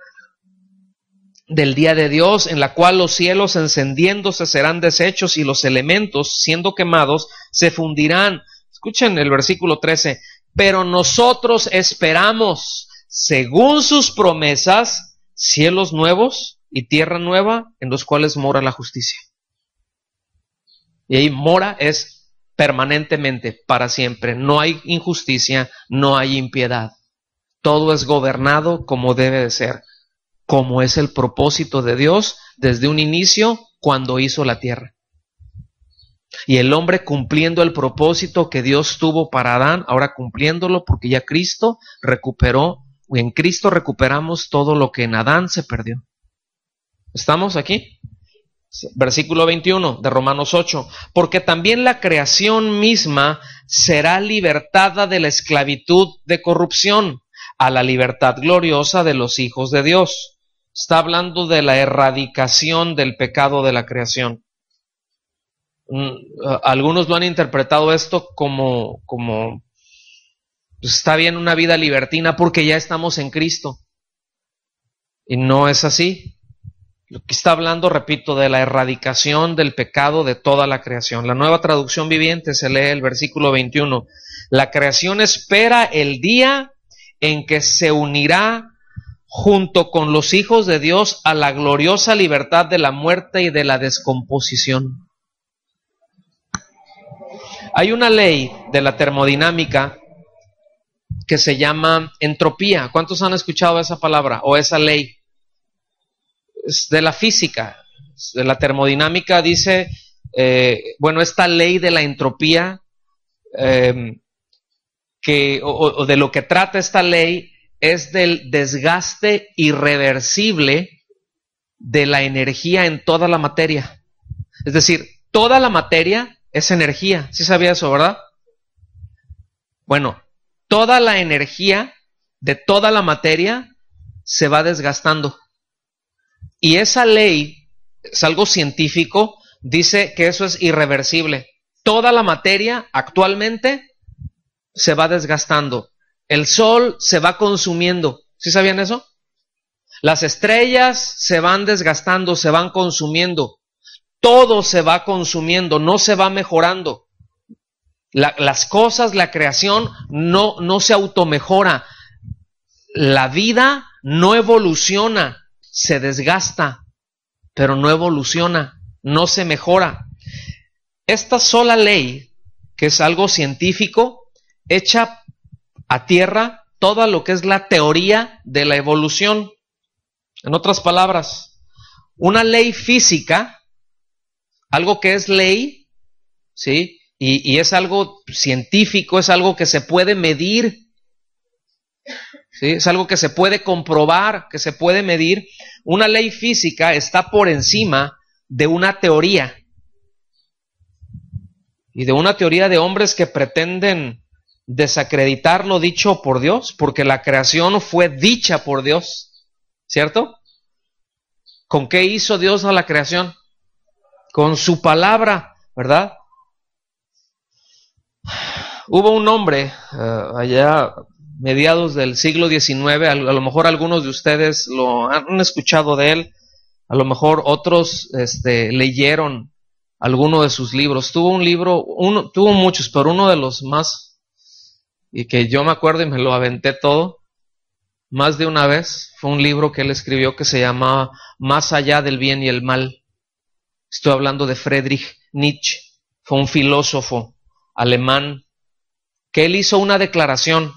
del día de Dios, en la cual los cielos encendiéndose serán deshechos y los elementos, siendo quemados, se fundirán. Escuchen el versículo 13. Pero nosotros esperamos, según sus promesas, cielos nuevos y tierra nueva, en los cuales mora la justicia. Y ahí mora es permanentemente, para siempre. No hay injusticia, no hay impiedad. Todo es gobernado como debe de ser, como es el propósito de Dios desde un inicio cuando hizo la tierra. Y el hombre cumpliendo el propósito que Dios tuvo para Adán, ahora cumpliéndolo porque ya Cristo recuperó, y en Cristo recuperamos todo lo que en Adán se perdió. ¿Estamos aquí? Versículo 21 de Romanos 8. Porque también la creación misma será libertada de la esclavitud de corrupción a la libertad gloriosa de los hijos de Dios. Está hablando de la erradicación del pecado de la creación. Algunos lo han interpretado esto como pues está bien una vida libertina porque ya estamos en Cristo. Y no es así. Lo que está hablando, repito, de la erradicación del pecado de toda la creación. La Nueva Traducción Viviente se lee el versículo 21. La creación espera el día en que se unirá junto con los hijos de Dios a la gloriosa libertad de la muerte y de la descomposición. Hay una ley de la termodinámica que se llama entropía. ¿Cuántos han escuchado esa palabra o esa ley? Es de la física, de la termodinámica. Dice, esta ley de la entropía, o de lo que trata esta ley es del desgaste irreversible de la energía en toda la materia. Es decir, toda la materia es energía. ¿Sí sabía eso, verdad? Bueno, toda la energía de toda la materia se va desgastando. Y esa ley, es algo científico, dice que eso es irreversible. Toda la materia actualmente se va desgastando. El sol se va consumiendo. ¿Sí sabían eso? Las estrellas se van desgastando, se van consumiendo. Todo se va consumiendo, no se va mejorando. Las cosas, la creación no se automejora. La vida no evoluciona, se desgasta, pero no evoluciona, no se mejora. Esta sola ley, que es algo científico, echa a tierra toda lo que es la teoría de la evolución. En otras palabras, una ley física, algo que es ley, ¿sí? Y es algo científico, es algo que se puede medir, ¿sí? Es algo que se puede comprobar, que se puede medir. Una ley física está por encima de una teoría. Y de una teoría de hombres que pretenden desacreditar lo dicho por Dios, porque la creación fue dicha por Dios, ¿cierto? ¿Con qué hizo Dios a la creación? Con su palabra, ¿verdad? Hubo un hombre allá mediados del siglo XIX, a lo mejor algunos de ustedes lo han escuchado de él, a lo mejor otros leyeron alguno de sus libros. Tuvo un libro, tuvo muchos, pero uno de los más, y que yo me acuerdo y me lo aventé todo, más de una vez, fue un libro que él escribió que se llamaba Más allá del bien y el mal. Estoy hablando de Friedrich Nietzsche, fue un filósofo alemán, que él hizo una declaración,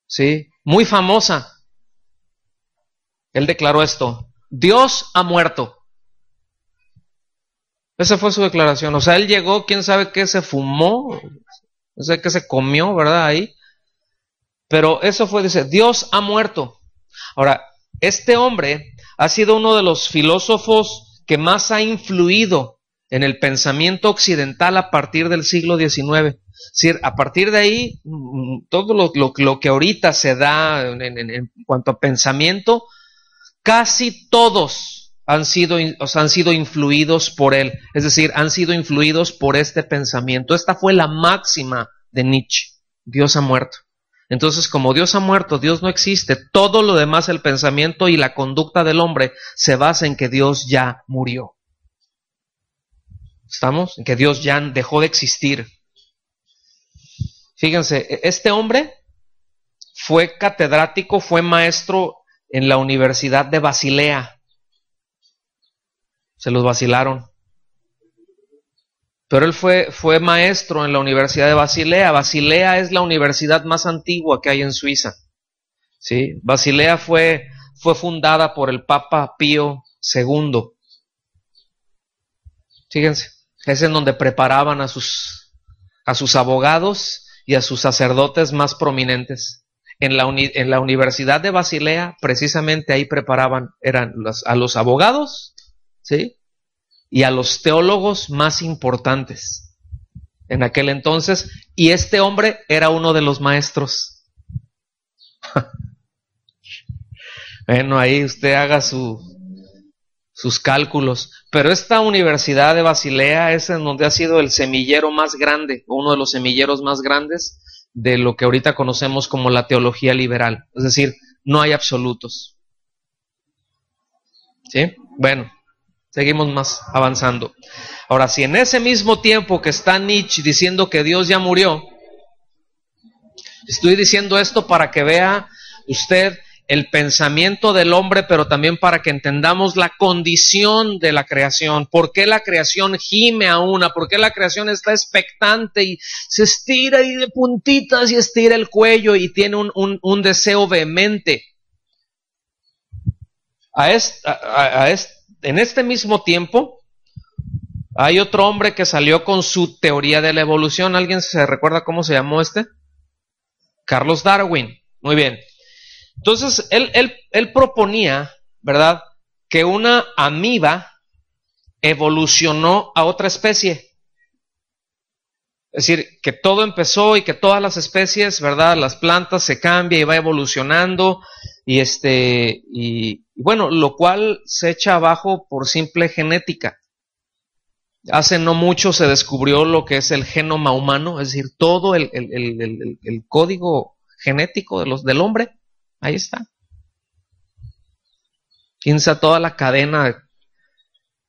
¿sí? Muy famosa. Él declaró esto: Dios ha muerto. Esa fue su declaración. O sea, él llegó, quién sabe qué se fumó, no sé qué se comió, ¿verdad? Ahí. Pero eso fue, dice, Dios ha muerto. Ahora, este hombre ha sido uno de los filósofos que más ha influido en el pensamiento occidental a partir del siglo XIX. Es decir, a partir de ahí, todo lo que ahorita se da en cuanto a pensamiento, casi todos han sido influidos por él. Es decir, han sido influidos por este pensamiento. Esta fue la máxima de Nietzsche: Dios ha muerto. Entonces, como Dios ha muerto, Dios no existe, todo lo demás, el pensamiento y la conducta del hombre, se basa en que Dios ya murió. ¿Estamos? En que Dios ya dejó de existir. Fíjense, este hombre fue catedrático, fue maestro en la Universidad de Basilea. Se los vacilaron. Pero él fue maestro en la Universidad de Basilea. Basilea es la universidad más antigua que hay en Suiza. ¿Sí? Basilea fue fundada por el Papa Pío II. Fíjense. Es en donde preparaban a sus abogados y a sus sacerdotes más prominentes. En la Universidad de Basilea, precisamente ahí preparaban, a los abogados, ¿sí? Y a los teólogos más importantes en aquel entonces, y este hombre era uno de los maestros. Bueno, ahí usted haga sus cálculos, pero esta Universidad de Basilea es en donde ha sido el semillero más grande, uno de los semilleros más grandes de lo que ahorita conocemos como la teología liberal, es decir, no hay absolutos. ¿Sí? Bueno, seguimos más avanzando. Ahora, si en ese mismo tiempo que está Nietzsche diciendo que Dios ya murió, estoy diciendo esto para que vea usted el pensamiento del hombre, pero también para que entendamos la condición de la creación. ¿Por qué la creación gime a una? ¿Por qué la creación está expectante y se estira y de puntitas y estira el cuello y tiene un deseo vehemente? En este mismo tiempo hay otro hombre que salió con su teoría de la evolución. ¿Alguien se recuerda cómo se llamó este? Carlos Darwin. Muy bien. Entonces, él proponía, ¿verdad?, que una amiba evolucionó a otra especie. Es decir, que todo empezó y que todas las especies, ¿verdad?, las plantas se cambian y va evolucionando y bueno, lo cual se echa abajo por simple genética. Hace no mucho se descubrió lo que es el genoma humano, es decir, todo el código genético del hombre. Ahí está. Piensa toda la cadena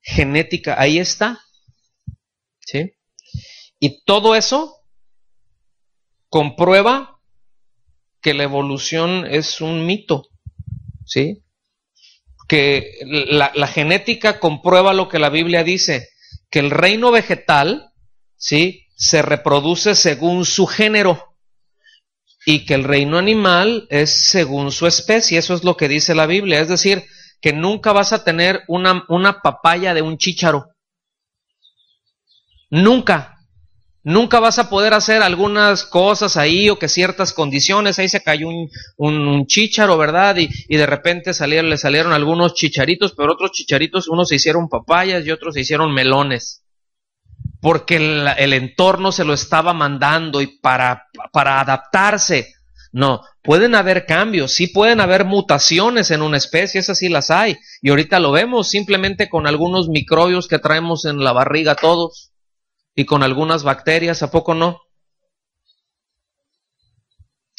genética, ahí está. ¿Sí? Y todo eso comprueba que la evolución es un mito. ¿Sí? Que la genética comprueba lo que la Biblia dice, que el reino vegetal, ¿sí?, se reproduce según su género. Y que el reino animal es según su especie, eso es lo que dice la Biblia, es decir, que nunca vas a tener una papaya de un chícharo. Nunca vas a poder hacer algunas cosas ahí o que ciertas condiciones, ahí se cayó un chícharo, ¿verdad? Y de repente le salieron algunos chicharitos, pero otros chicharitos, unos se hicieron papayas y otros se hicieron melones. Porque el entorno se lo estaba mandando y para adaptarse. No, pueden haber cambios, sí pueden haber mutaciones en una especie, esas sí las hay. Y ahorita lo vemos simplemente con algunos microbios que traemos en la barriga todos y con algunas bacterias, ¿a poco no?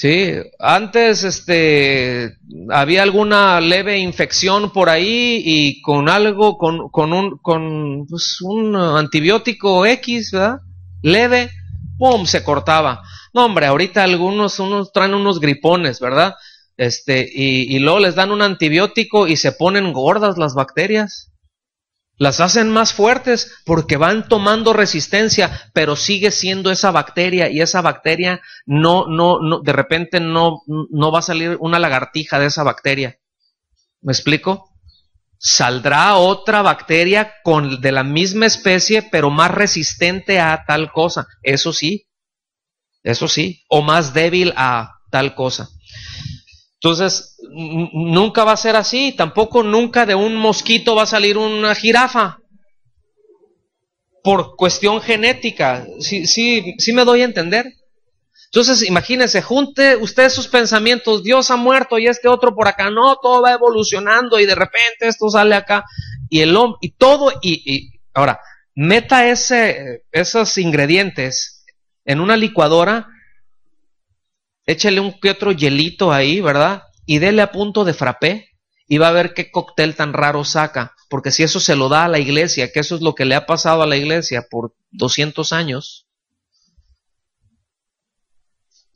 Sí, antes había alguna leve infección por ahí y con algo, con un antibiótico X, ¿verdad? Leve, ¡pum!, se cortaba. No, hombre, ahorita unos traen unos gripones, ¿verdad? Y luego les dan un antibiótico y se ponen gordas las bacterias. Las hacen más fuertes porque van tomando resistencia, pero sigue siendo esa bacteria y esa bacteria no, de repente no va a salir una lagartija de esa bacteria. ¿Me explico? Saldrá otra bacteria de la misma especie, pero más resistente a tal cosa. Eso sí, o más débil a tal cosa. Entonces, nunca va a ser así, tampoco nunca de un mosquito va a salir una jirafa, por cuestión genética, sí me doy a entender. Entonces, imagínense, junte usted sus pensamientos, Dios ha muerto y este otro por acá, no, todo va evolucionando y de repente esto sale acá, y el hombre, y todo, ahora, meta esos ingredientes en una licuadora, échale un que otro hielito ahí, ¿verdad? Y dele a punto de frappé y va a ver qué cóctel tan raro saca. Porque si eso se lo da a la iglesia, que eso es lo que le ha pasado a la iglesia por 200 años,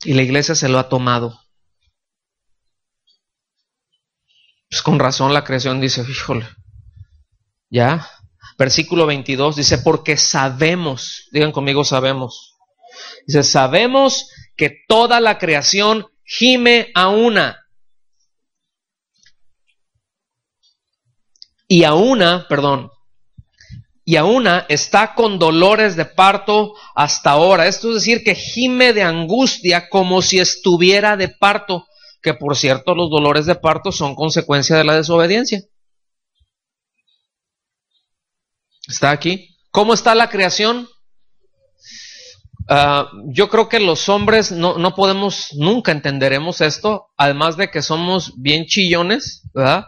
y la iglesia se lo ha tomado. Pues con razón la creación dice, híjole, ya. Versículo 22 dice, porque sabemos, digan conmigo, sabemos. Dice, sabemos que toda la creación gime a una. Y a una, y a una está con dolores de parto hasta ahora. Esto es decir, que gime de angustia como si estuviera de parto, que por cierto los dolores de parto son consecuencia de la desobediencia. ¿Está aquí? ¿Cómo está la creación? Yo creo que los hombres no podemos, nunca entenderemos esto, además de que somos bien chillones, ¿verdad?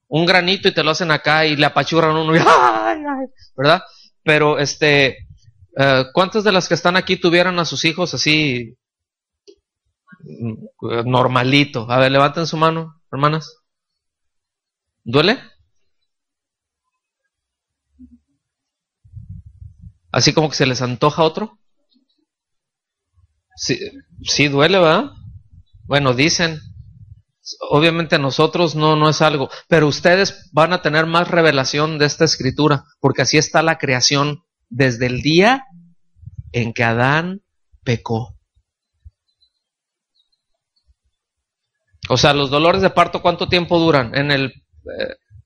Un granito y te lo hacen acá y le apachurran uno y ¡ay, ay! ¿Verdad? Pero ¿cuántas de las que están aquí tuvieran a sus hijos así normalito? A ver, levanten su mano, hermanas. ¿Duele? Así como que se les antoja otro. Sí, sí duele, ¿verdad? Bueno, dicen. Obviamente a nosotros no es algo, pero ustedes van a tener más revelación de esta escritura, porque así está la creación desde el día en que Adán pecó. O sea, los dolores de parto, ¿cuánto tiempo duran?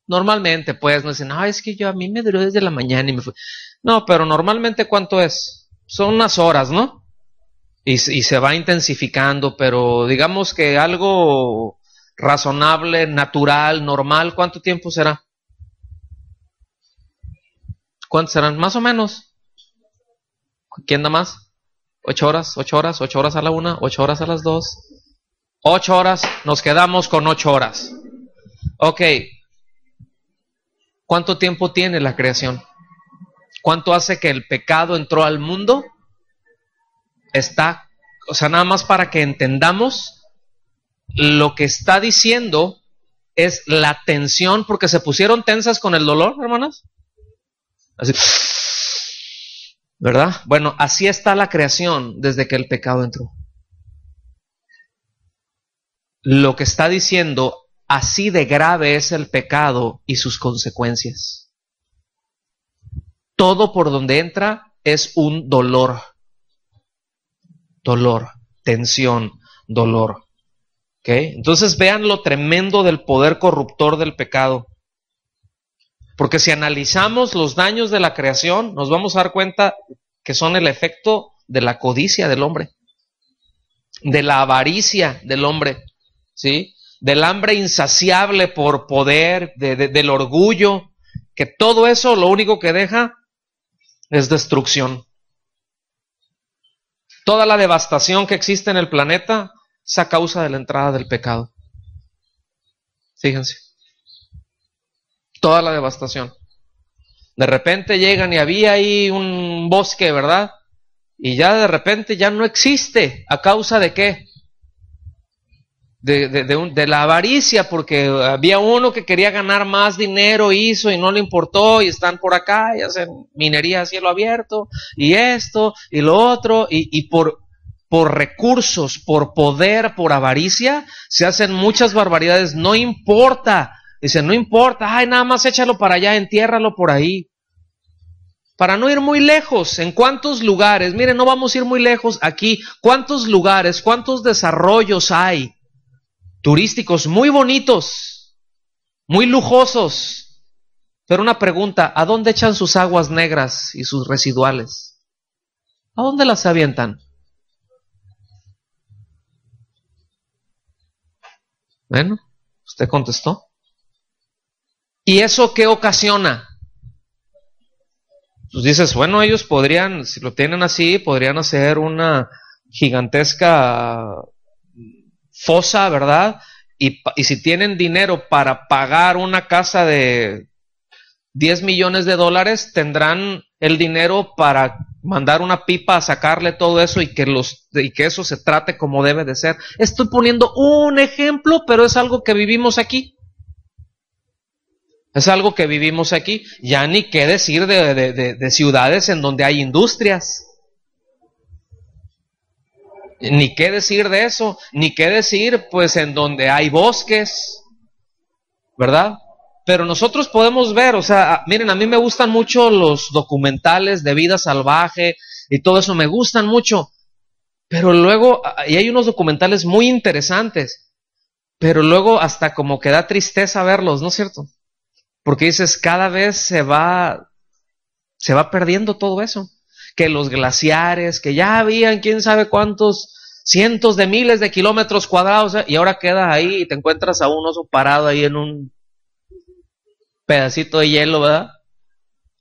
Normalmente, pues, no dicen, es que a mí me duró desde la mañana y me fui. No, pero normalmente, ¿cuánto es? Son unas horas, ¿no? Y se va intensificando, pero digamos que algo razonable, natural, normal, ¿cuánto tiempo será? ¿Cuántos serán? Más o menos. ¿Quién da más? 8 horas, 8 horas, 8 horas a la 1, 8 horas a las 2. 8 horas, nos quedamos con 8 horas. Ok. ¿Cuánto tiempo tiene la creación? ¿Cuánto hace que el pecado entró al mundo? O sea, nada más para que entendamos, lo que está diciendo es la tensión, porque se pusieron tensas con el dolor, hermanas. Así, ¿verdad? Bueno, así está la creación desde que el pecado entró. Lo que está diciendo, así de grave es el pecado y sus consecuencias. Todo por donde entra es un dolor. Dolor, tensión, dolor. ¿Okay? Entonces vean lo tremendo del poder corruptor del pecado. Porque si analizamos los daños de la creación, nos vamos a dar cuenta que son el efecto de la codicia del hombre, de la avaricia del hombre, ¿sí? Del hambre insaciable por poder, del orgullo, que todo eso lo único que deja es destrucción. Toda la devastación que existe en el planeta es a causa de la entrada del pecado. Fíjense. Toda la devastación. De repente llegan y había ahí un bosque, ¿verdad? Y ya de repente ya no existe. ¿A causa de qué? De la avaricia, porque había uno que quería ganar más dinero, hizo y no le importó, y están por acá y hacen minería a cielo abierto, y esto, y lo otro, y por recursos, por poder, por avaricia, se hacen muchas barbaridades. No importa, dicen, no importa, nada más échalo para allá, entiérralo por ahí. Para no ir muy lejos, ¿en cuántos lugares? Miren, no vamos a ir muy lejos aquí. ¿Cuántos lugares, cuántos desarrollos hay turísticos muy bonitos, muy lujosos? Pero una pregunta, ¿a dónde echan sus aguas negras y sus residuales? ¿A dónde las avientan? Bueno, usted contestó. ¿Y eso qué ocasiona? Pues dices, bueno, ellos podrían, si lo tienen así, podrían hacer una gigantesca fosa, ¿verdad? Y si tienen dinero para pagar una casa de 10 millones de dólares, tendrán el dinero para mandar una pipa a sacarle todo eso y que eso se trate como debe de ser. Estoy poniendo un ejemplo, pero es algo que vivimos aquí. Es algo que vivimos aquí. Ya ni qué decir de ciudades en donde hay industrias. Ni qué decir de eso. Ni qué decir, pues, en donde hay bosques. ¿Verdad? Pero nosotros podemos ver, o sea, miren, a mí me gustan mucho los documentales de vida salvaje y todo eso, me gustan mucho. Pero luego, y hay unos documentales muy interesantes, pero luego hasta como que da tristeza verlos, ¿no es cierto? Porque dices, cada vez se va Se va perdiendo todo eso. Que los glaciares, que ya habían quién sabe cuántos cientos de miles de kilómetros cuadrados, y ahora quedas ahí y te encuentras a un oso parado ahí en un pedacito de hielo, ¿verdad?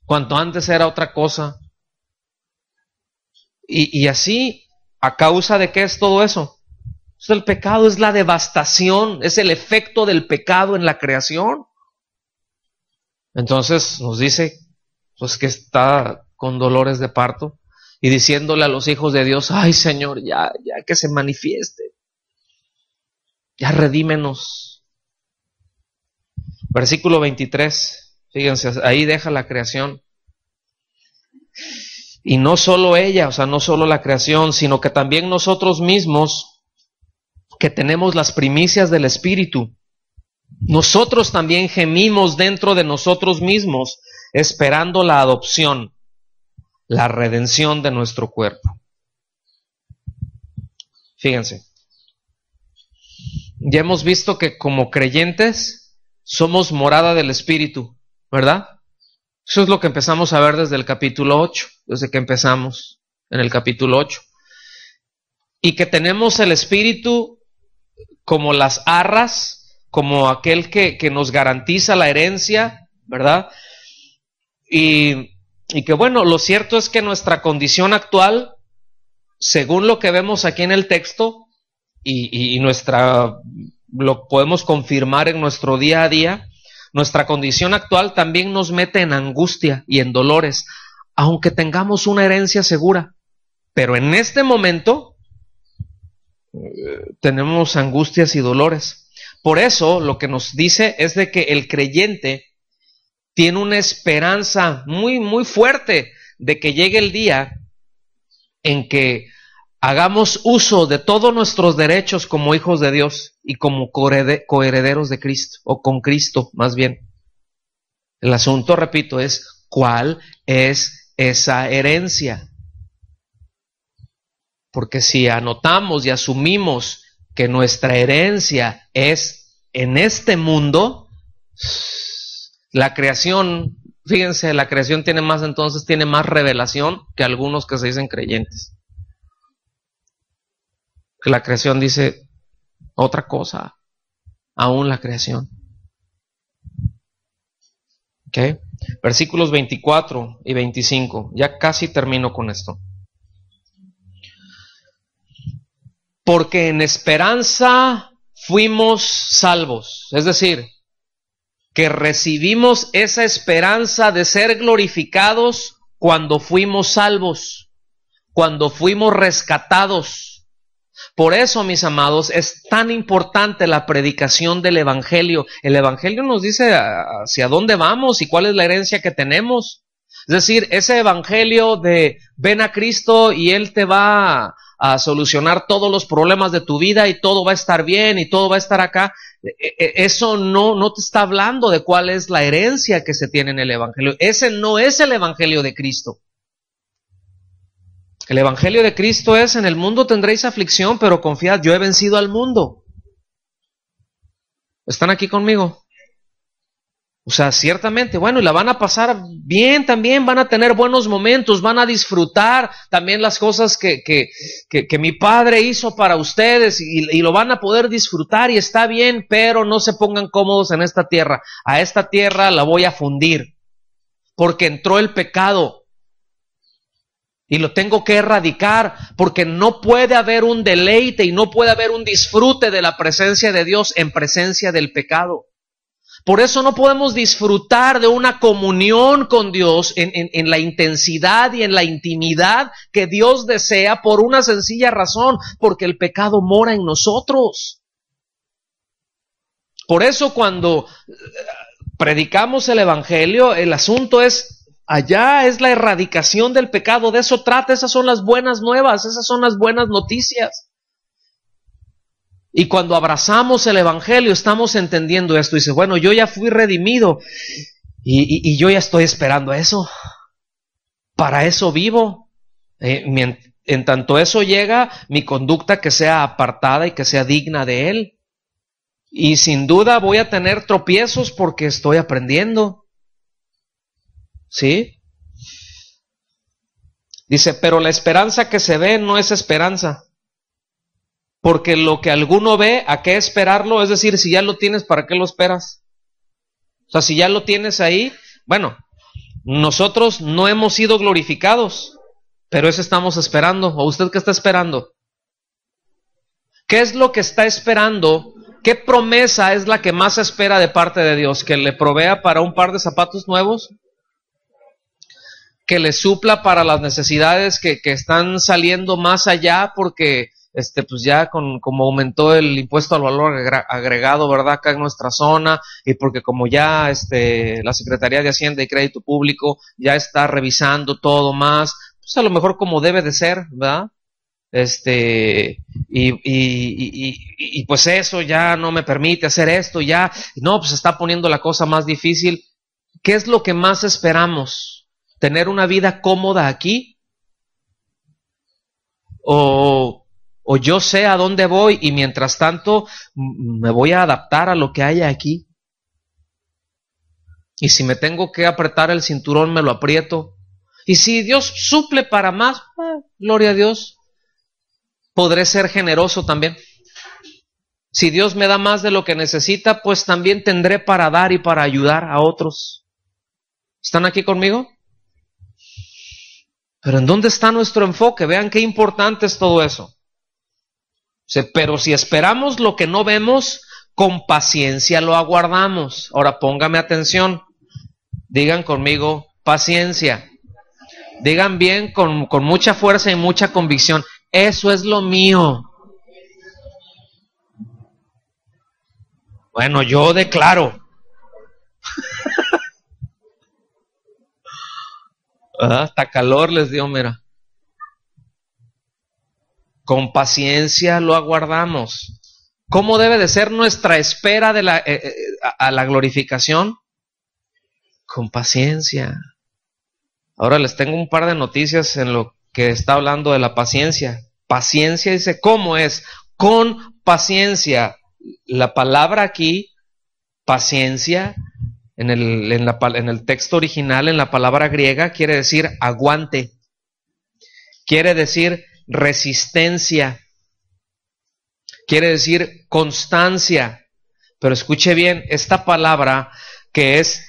Cuanto antes era otra cosa. Y así, ¿a causa de qué es todo eso? Pues el pecado es la devastación, es el efecto del pecado en la creación. Entonces nos dice pues que está con dolores de parto y diciéndole a los hijos de Dios, ay Señor, ya que se manifieste, ya redímenos. Versículo 23, fíjense, ahí deja la creación. Y no solo ella, o sea, no solo la creación, sino que también nosotros mismos, que tenemos las primicias del Espíritu, nosotros también gemimos dentro de nosotros mismos, esperando la adopción, la redención de nuestro cuerpo. Fíjense, ya hemos visto que como creyentes somos morada del Espíritu, ¿verdad? Eso es lo que empezamos a ver desde el capítulo 8, desde que empezamos en el capítulo 8. Y que tenemos el Espíritu como las arras, como aquel que nos garantiza la herencia, ¿verdad? Y que bueno, lo cierto es que nuestra condición actual, según lo que vemos aquí en el texto, y lo podemos confirmar en nuestro día a día, nuestra condición actual también nos mete en angustia y en dolores, aunque tengamos una herencia segura. Pero en este momento tenemos angustias y dolores. Por eso lo que nos dice es de que el creyente tiene una esperanza muy, muy fuerte de que llegue el día en que hagamos uso de todos nuestros derechos como hijos de Dios y como coherederos de Cristo, o con Cristo más bien. El asunto, repito, es ¿cuál es esa herencia? Porque si anotamos y asumimos que nuestra herencia es en este mundo, la creación, fíjense, la creación tiene más revelación que algunos que se dicen creyentes. Que la creación dice otra cosa, aún la creación. ¿Ok? Versículos 24 y 25, ya casi termino con esto. Porque en esperanza fuimos salvos, es decir, que recibimos esa esperanza de ser glorificados cuando fuimos salvos, cuando fuimos rescatados. Por eso, mis amados, es tan importante la predicación del Evangelio. El Evangelio nos dice hacia dónde vamos y cuál es la herencia que tenemos. Es decir, ese Evangelio de ven a Cristo y Él te va a solucionar todos los problemas de tu vida y todo va a estar bien y todo va a estar acá. Eso no te está hablando de cuál es la herencia que se tiene en el Evangelio. Ese no es el Evangelio de Cristo. El Evangelio de Cristo es: en el mundo tendréis aflicción, pero confiad, yo he vencido al mundo. ¿Están aquí conmigo? O sea, ciertamente, bueno, y la van a pasar bien también, van a tener buenos momentos, van a disfrutar también las cosas que mi Padre hizo para ustedes y lo van a poder disfrutar y está bien, pero no se pongan cómodos en esta tierra. A esta tierra la voy a fundir, porque entró el pecado. Y lo tengo que erradicar, porque no puede haber un deleite y no puede haber un disfrute de la presencia de Dios en presencia del pecado. Por eso no podemos disfrutar de una comunión con Dios en la intensidad y en la intimidad que Dios desea, por una sencilla razón: porque el pecado mora en nosotros. Por eso cuando predicamos el Evangelio, el asunto es: allá es la erradicación del pecado, de eso trata, esas son las buenas nuevas, esas son las buenas noticias. Y cuando abrazamos el Evangelio estamos entendiendo esto. Dice, bueno, yo ya fui redimido y yo ya estoy esperando eso. Para eso vivo. En tanto eso llega, mi conducta que sea apartada y que sea digna de Él. Y sin duda voy a tener tropiezos porque estoy aprendiendo. ¿Sí? Dice, pero la esperanza que se ve no es esperanza. Porque lo que alguno ve, ¿a qué esperarlo? Es decir, si ya lo tienes, ¿para qué lo esperas? O sea, si ya lo tienes ahí, bueno, nosotros no hemos sido glorificados, pero eso estamos esperando. ¿O usted qué está esperando? ¿Qué es lo que está esperando? ¿Qué promesa es la que más espera de parte de Dios? ¿Que le provea para un par de zapatos nuevos? ¿Que le supla para las necesidades que están saliendo más allá porque pues ya como aumentó el impuesto al valor agregado, ¿verdad? Acá en nuestra zona, y porque como ya la Secretaría de Hacienda y Crédito Público ya está revisando todo más, pues a lo mejor como debe de ser, ¿verdad? Y pues eso ya no me permite hacer esto, ya, no, pues se está poniendo la cosa más difícil. ¿Qué es lo que más esperamos? ¿Tener una vida cómoda aquí? ¿O yo sé a dónde voy y mientras tanto me voy a adaptar a lo que haya aquí? Y si me tengo que apretar el cinturón, me lo aprieto. Y si Dios suple para más, gloria a Dios. Podré ser generoso también. Si Dios me da más de lo que necesita, pues también tendré para dar y para ayudar a otros. ¿Están aquí conmigo? Pero ¿en dónde está nuestro enfoque? Vean qué importante es todo eso. Pero si esperamos lo que no vemos, con paciencia lo aguardamos. Ahora póngame atención. Digan conmigo, paciencia. Digan bien con mucha fuerza y mucha convicción. Eso es lo mío. Bueno, yo declaro. Hasta calor les dio, mira. Con paciencia lo aguardamos. ¿Cómo debe de ser nuestra espera a la glorificación? Con paciencia. Ahora les tengo un par de noticias en lo que está hablando de la paciencia. Paciencia dice, ¿cómo es? Con paciencia. La palabra aquí, paciencia, en el texto original, en la palabra griega, quiere decir aguante. Quiere decir resistencia. Quiere decir constancia. Pero escuche bien, esta palabra que es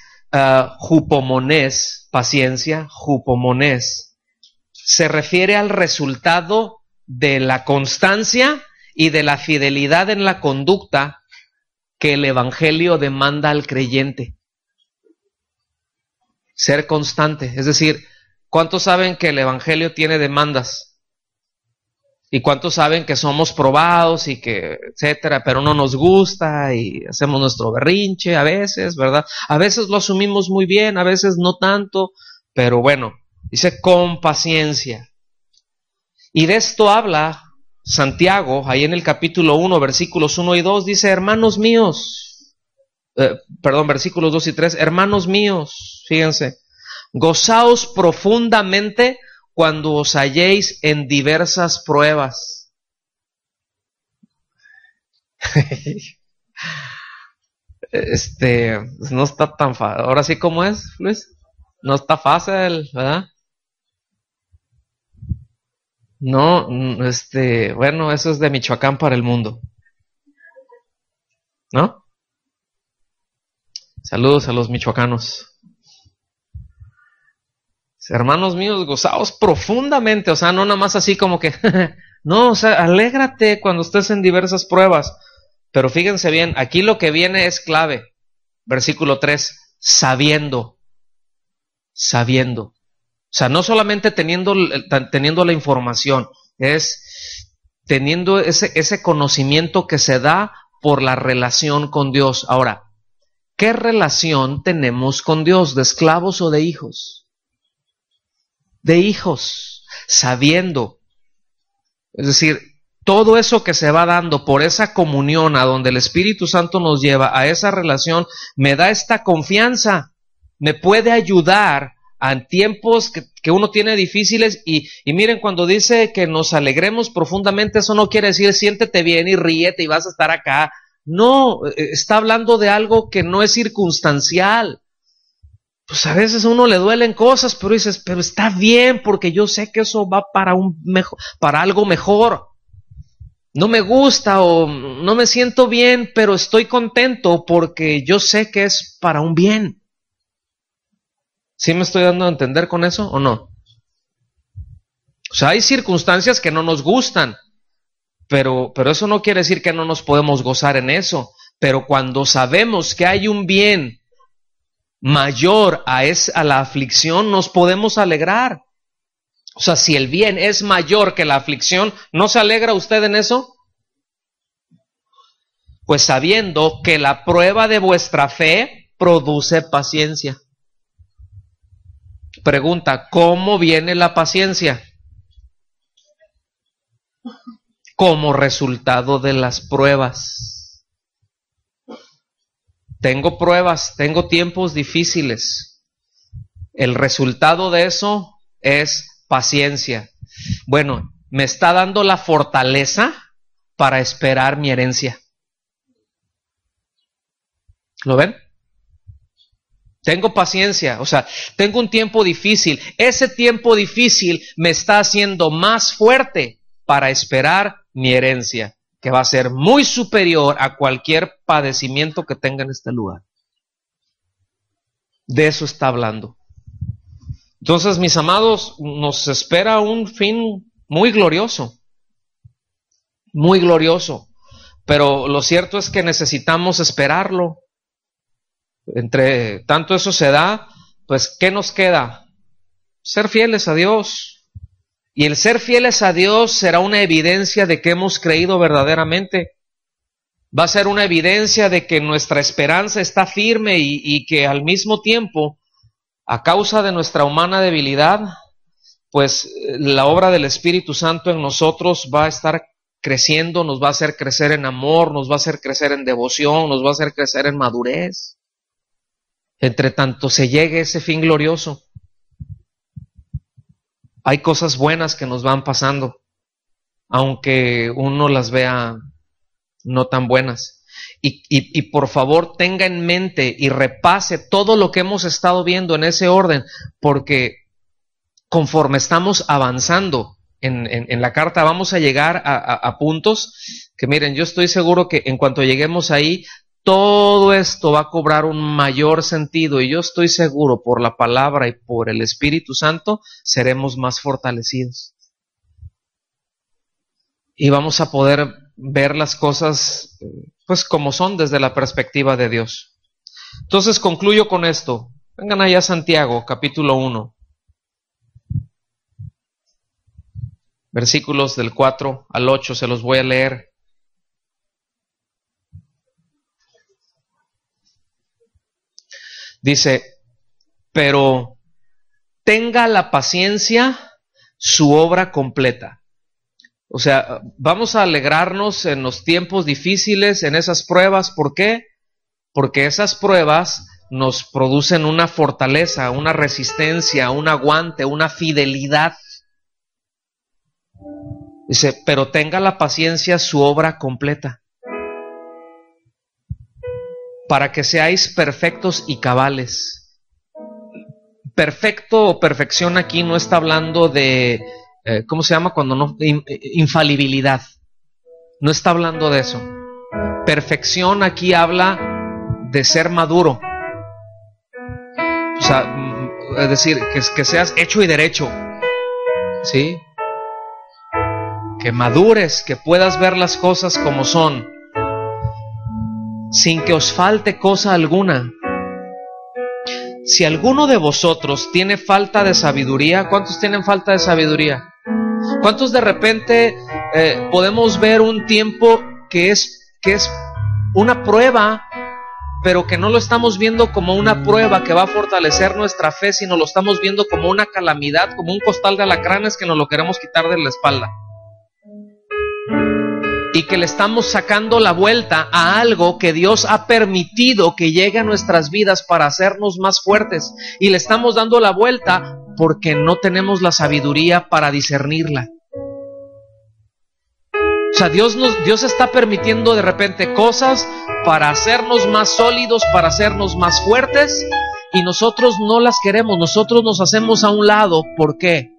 hupomonés, paciencia, hupomonés, se refiere al resultado de la constancia y de la fidelidad en la conducta que el Evangelio demanda al creyente. Ser constante, es decir, ¿cuántos saben que el Evangelio tiene demandas? ¿Y cuántos saben que somos probados y que etcétera, pero no nos gusta y hacemos nuestro berrinche a veces, ¿verdad? A veces lo asumimos muy bien, a veces no tanto, pero bueno, dice con paciencia. Y de esto habla Santiago, ahí en el capítulo 1, versículos 1 y 2, dice, hermanos míos, versículos 2 y 3, hermanos míos, fíjense, gozaos profundamente cuando os halléis en diversas pruebas. No está tan fácil. Ahora sí, ¿cómo es, Luis? No está fácil, ¿verdad? No, bueno, eso es de Michoacán para el mundo, ¿no? Saludos a los michoacanos. Hermanos míos, gozaos profundamente, o sea, no nada más así como que, no, o sea, alégrate cuando estés en diversas pruebas. Pero fíjense bien, aquí lo que viene es clave. Versículo 3, sabiendo. O sea, no solamente teniendo la información, es teniendo ese conocimiento que se da por la relación con Dios. Ahora, ¿qué relación tenemos con Dios? ¿De esclavos o de hijos? De hijos, sabiendo. Es decir, todo eso que se va dando por esa comunión a donde el Espíritu Santo nos lleva a esa relación, me da esta confianza, me puede ayudar en tiempos que uno tiene difíciles y miren, cuando dice que nos alegremos profundamente, eso no quiere decir siéntete bien y ríete y vas a estar acá. No, está hablando de algo que no es circunstancial. pues a veces a uno le duelen cosas, pero dices, pero está bien porque yo sé que eso va para para algo mejor. No me gusta o no me siento bien, pero estoy contento porque yo sé que es para un bien. ¿Sí me estoy dando a entender con eso o no? O sea, hay circunstancias que no nos gustan, pero eso no quiere decir que no nos podemos gozar en eso. Pero cuando sabemos que hay un bien mayor a la aflicción, nos podemos alegrar. O sea, si el bien es mayor que la aflicción, ¿no se alegra usted en eso? Pues sabiendo que la prueba de vuestra fe produce paciencia. Pregunta, ¿cómo viene la paciencia? Como resultado de las pruebas. Tengo pruebas, tengo tiempos difíciles. El resultado de eso es paciencia. Bueno, me está dando la fortaleza para esperar mi herencia. ¿Lo ven? Tengo paciencia, o sea, tengo un tiempo difícil. Ese tiempo difícil me está haciendo más fuerte para esperar mi herencia, que va a ser muy superior a cualquier padecimiento que tenga en este lugar. De eso está hablando. Entonces, mis amados, nos espera un fin muy glorioso. Muy glorioso. Pero lo cierto es que necesitamos esperarlo. Entre tanto eso se da, pues ¿qué nos queda? Ser fieles a Dios. Y el ser fieles a Dios será una evidencia de que hemos creído verdaderamente. Va a ser una evidencia de que nuestra esperanza está firme y que al mismo tiempo, a causa de nuestra humana debilidad, pues la obra del Espíritu Santo en nosotros va a estar creciendo, nos va a hacer crecer en amor, nos va a hacer crecer en devoción, nos va a hacer crecer en madurez. Entre tanto se llegue ese fin glorioso, hay cosas buenas que nos van pasando, aunque uno las vea no tan buenas. Y por favor tenga en mente y repase todo lo que hemos estado viendo en ese orden, porque conforme estamos avanzando en la carta vamos a llegar a puntos que miren, yo estoy seguro que en cuanto lleguemos ahí, todo esto va a cobrar un mayor sentido y yo estoy seguro por la palabra y por el Espíritu Santo seremos más fortalecidos. Y vamos a poder ver las cosas pues como son desde la perspectiva de Dios. Entonces concluyo con esto. Vengan allá a Santiago, capítulo 1. Versículos del 4 al 8, se los voy a leer. Dice, pero tenga la paciencia su obra completa. O sea, vamos a alegrarnos en los tiempos difíciles, en esas pruebas. ¿Por qué? Porque esas pruebas nos producen una fortaleza, una resistencia, un aguante, una fidelidad. Dice, pero tenga la paciencia su obra completa, para que seáis perfectos y cabales. Perfecto o perfección aquí no está hablando de, ¿cómo se llama? Cuando no, infalibilidad. No está hablando de eso. Perfección aquí habla de ser maduro. O sea, es decir, que seas hecho y derecho. ¿Sí? Que madures, que puedas ver las cosas como son, sin que os falte cosa alguna. Si alguno de vosotros tiene falta de sabiduría, ¿cuántos tienen falta de sabiduría? ¿Cuántos de repente podemos ver un tiempo que es una prueba, pero que no lo estamos viendo como una prueba que va a fortalecer nuestra fe, sino lo estamos viendo como una calamidad, como un costal de alacranes que nos lo queremos quitar de la espalda? Y que le estamos sacando la vuelta a algo que Dios ha permitido que llegue a nuestras vidas para hacernos más fuertes. Y le estamos dando la vuelta porque no tenemos la sabiduría para discernirla. O sea, Dios está permitiendo de repente cosas para hacernos más sólidos, para hacernos más fuertes. y nosotros no las queremos, nosotros nos hacemos a un lado. ¿Por qué?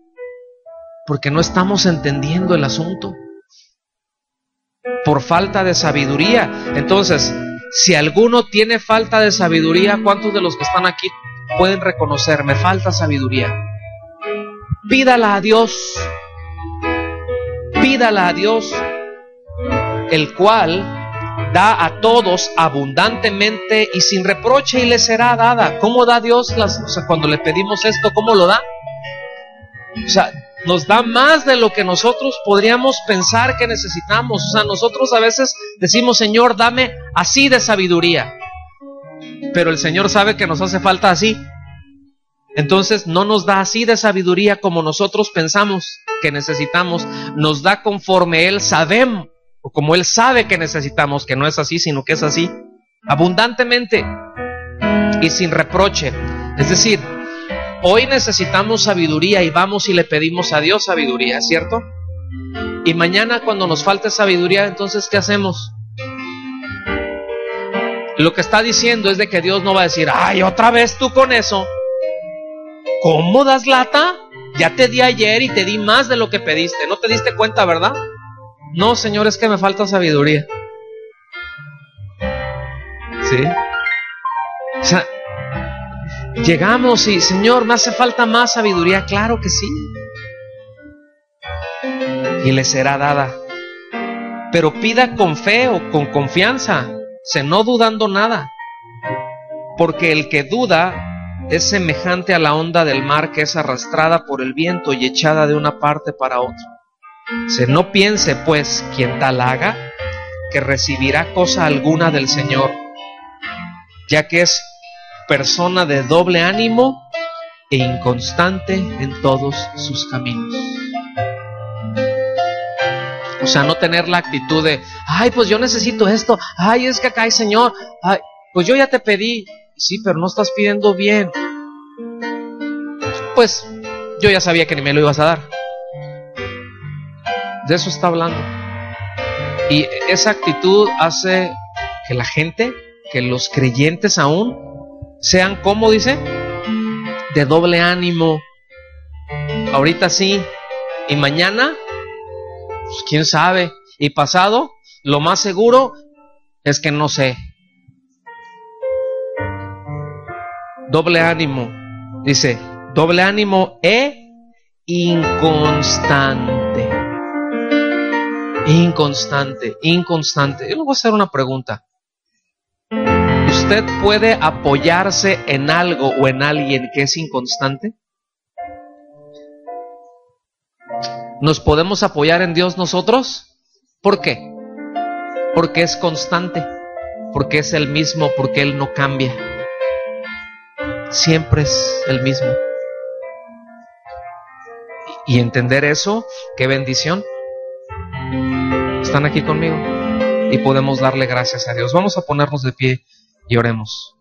Porque no estamos entendiendo el asunto. Por falta de sabiduría. Entonces, si alguno tiene falta de sabiduría, ¿cuántos de los que están aquí pueden reconocer? Me falta sabiduría. Pídala a Dios. Pídala a Dios, el cual da a todos abundantemente y sin reproche, y le será dada. ¿Cómo da Dios cuando le pedimos esto? ¿Cómo lo da? O sea, nos da más de lo que nosotros podríamos pensar que necesitamos. O sea, nosotros a veces decimos, Señor, dame así de sabiduría, pero el Señor sabe que nos hace falta así. Entonces no nos da así de sabiduría como nosotros pensamos que necesitamos. Nos da conforme Él sabemos, o como Él sabe que necesitamos, que no es así, sino que es así, abundantemente y sin reproche. Es decir, hoy necesitamos sabiduría y vamos y le pedimos a Dios sabiduría, ¿cierto? Y mañana, cuando nos falte sabiduría, entonces ¿qué hacemos? Lo que está diciendo es de que Dios no va a decir, ay, otra vez tú con eso. ¿Cómo das lata? Ya te di ayer y te di más de lo que pediste. ¿No te diste cuenta, verdad? No, Señor, es que me falta sabiduría. ¿Sí? O sea, llegamos y, Señor, me hace falta más sabiduría. Claro que sí. Y le será dada. Pero pida con fe o con confianza, no dudando nada. Porque el que duda es semejante a la onda del mar, que es arrastrada por el viento y echada de una parte para otra. No piense, pues, quien tal haga, que recibirá cosa alguna del Señor, ya que es persona de doble ánimo e inconstante en todos sus caminos. O sea, no tener la actitud de, ay, pues yo necesito esto, ay, es que acá hay Señor, ay, pues yo ya te pedí. Sí, pero no estás pidiendo bien. Pues yo ya sabía que ni me lo ibas a dar. De eso está hablando. Y esa actitud hace que la gente, que los creyentes aún, sean, ¿cómo dice? De doble ánimo. Ahorita sí, y mañana, pues quién sabe. Y pasado, lo más seguro es que no sé. Doble ánimo, dice, doble ánimo e inconstante. Inconstante. Yo le voy a hacer una pregunta. ¿Usted puede apoyarse en algo o en alguien que es inconstante? ¿Nos podemos apoyar en Dios nosotros? ¿Por qué? Porque es constante, porque es el mismo, porque Él no cambia. Siempre es el mismo. Y entender eso, qué bendición. Están aquí conmigo y podemos darle gracias a Dios. Vamos a ponernos de pie y oremos.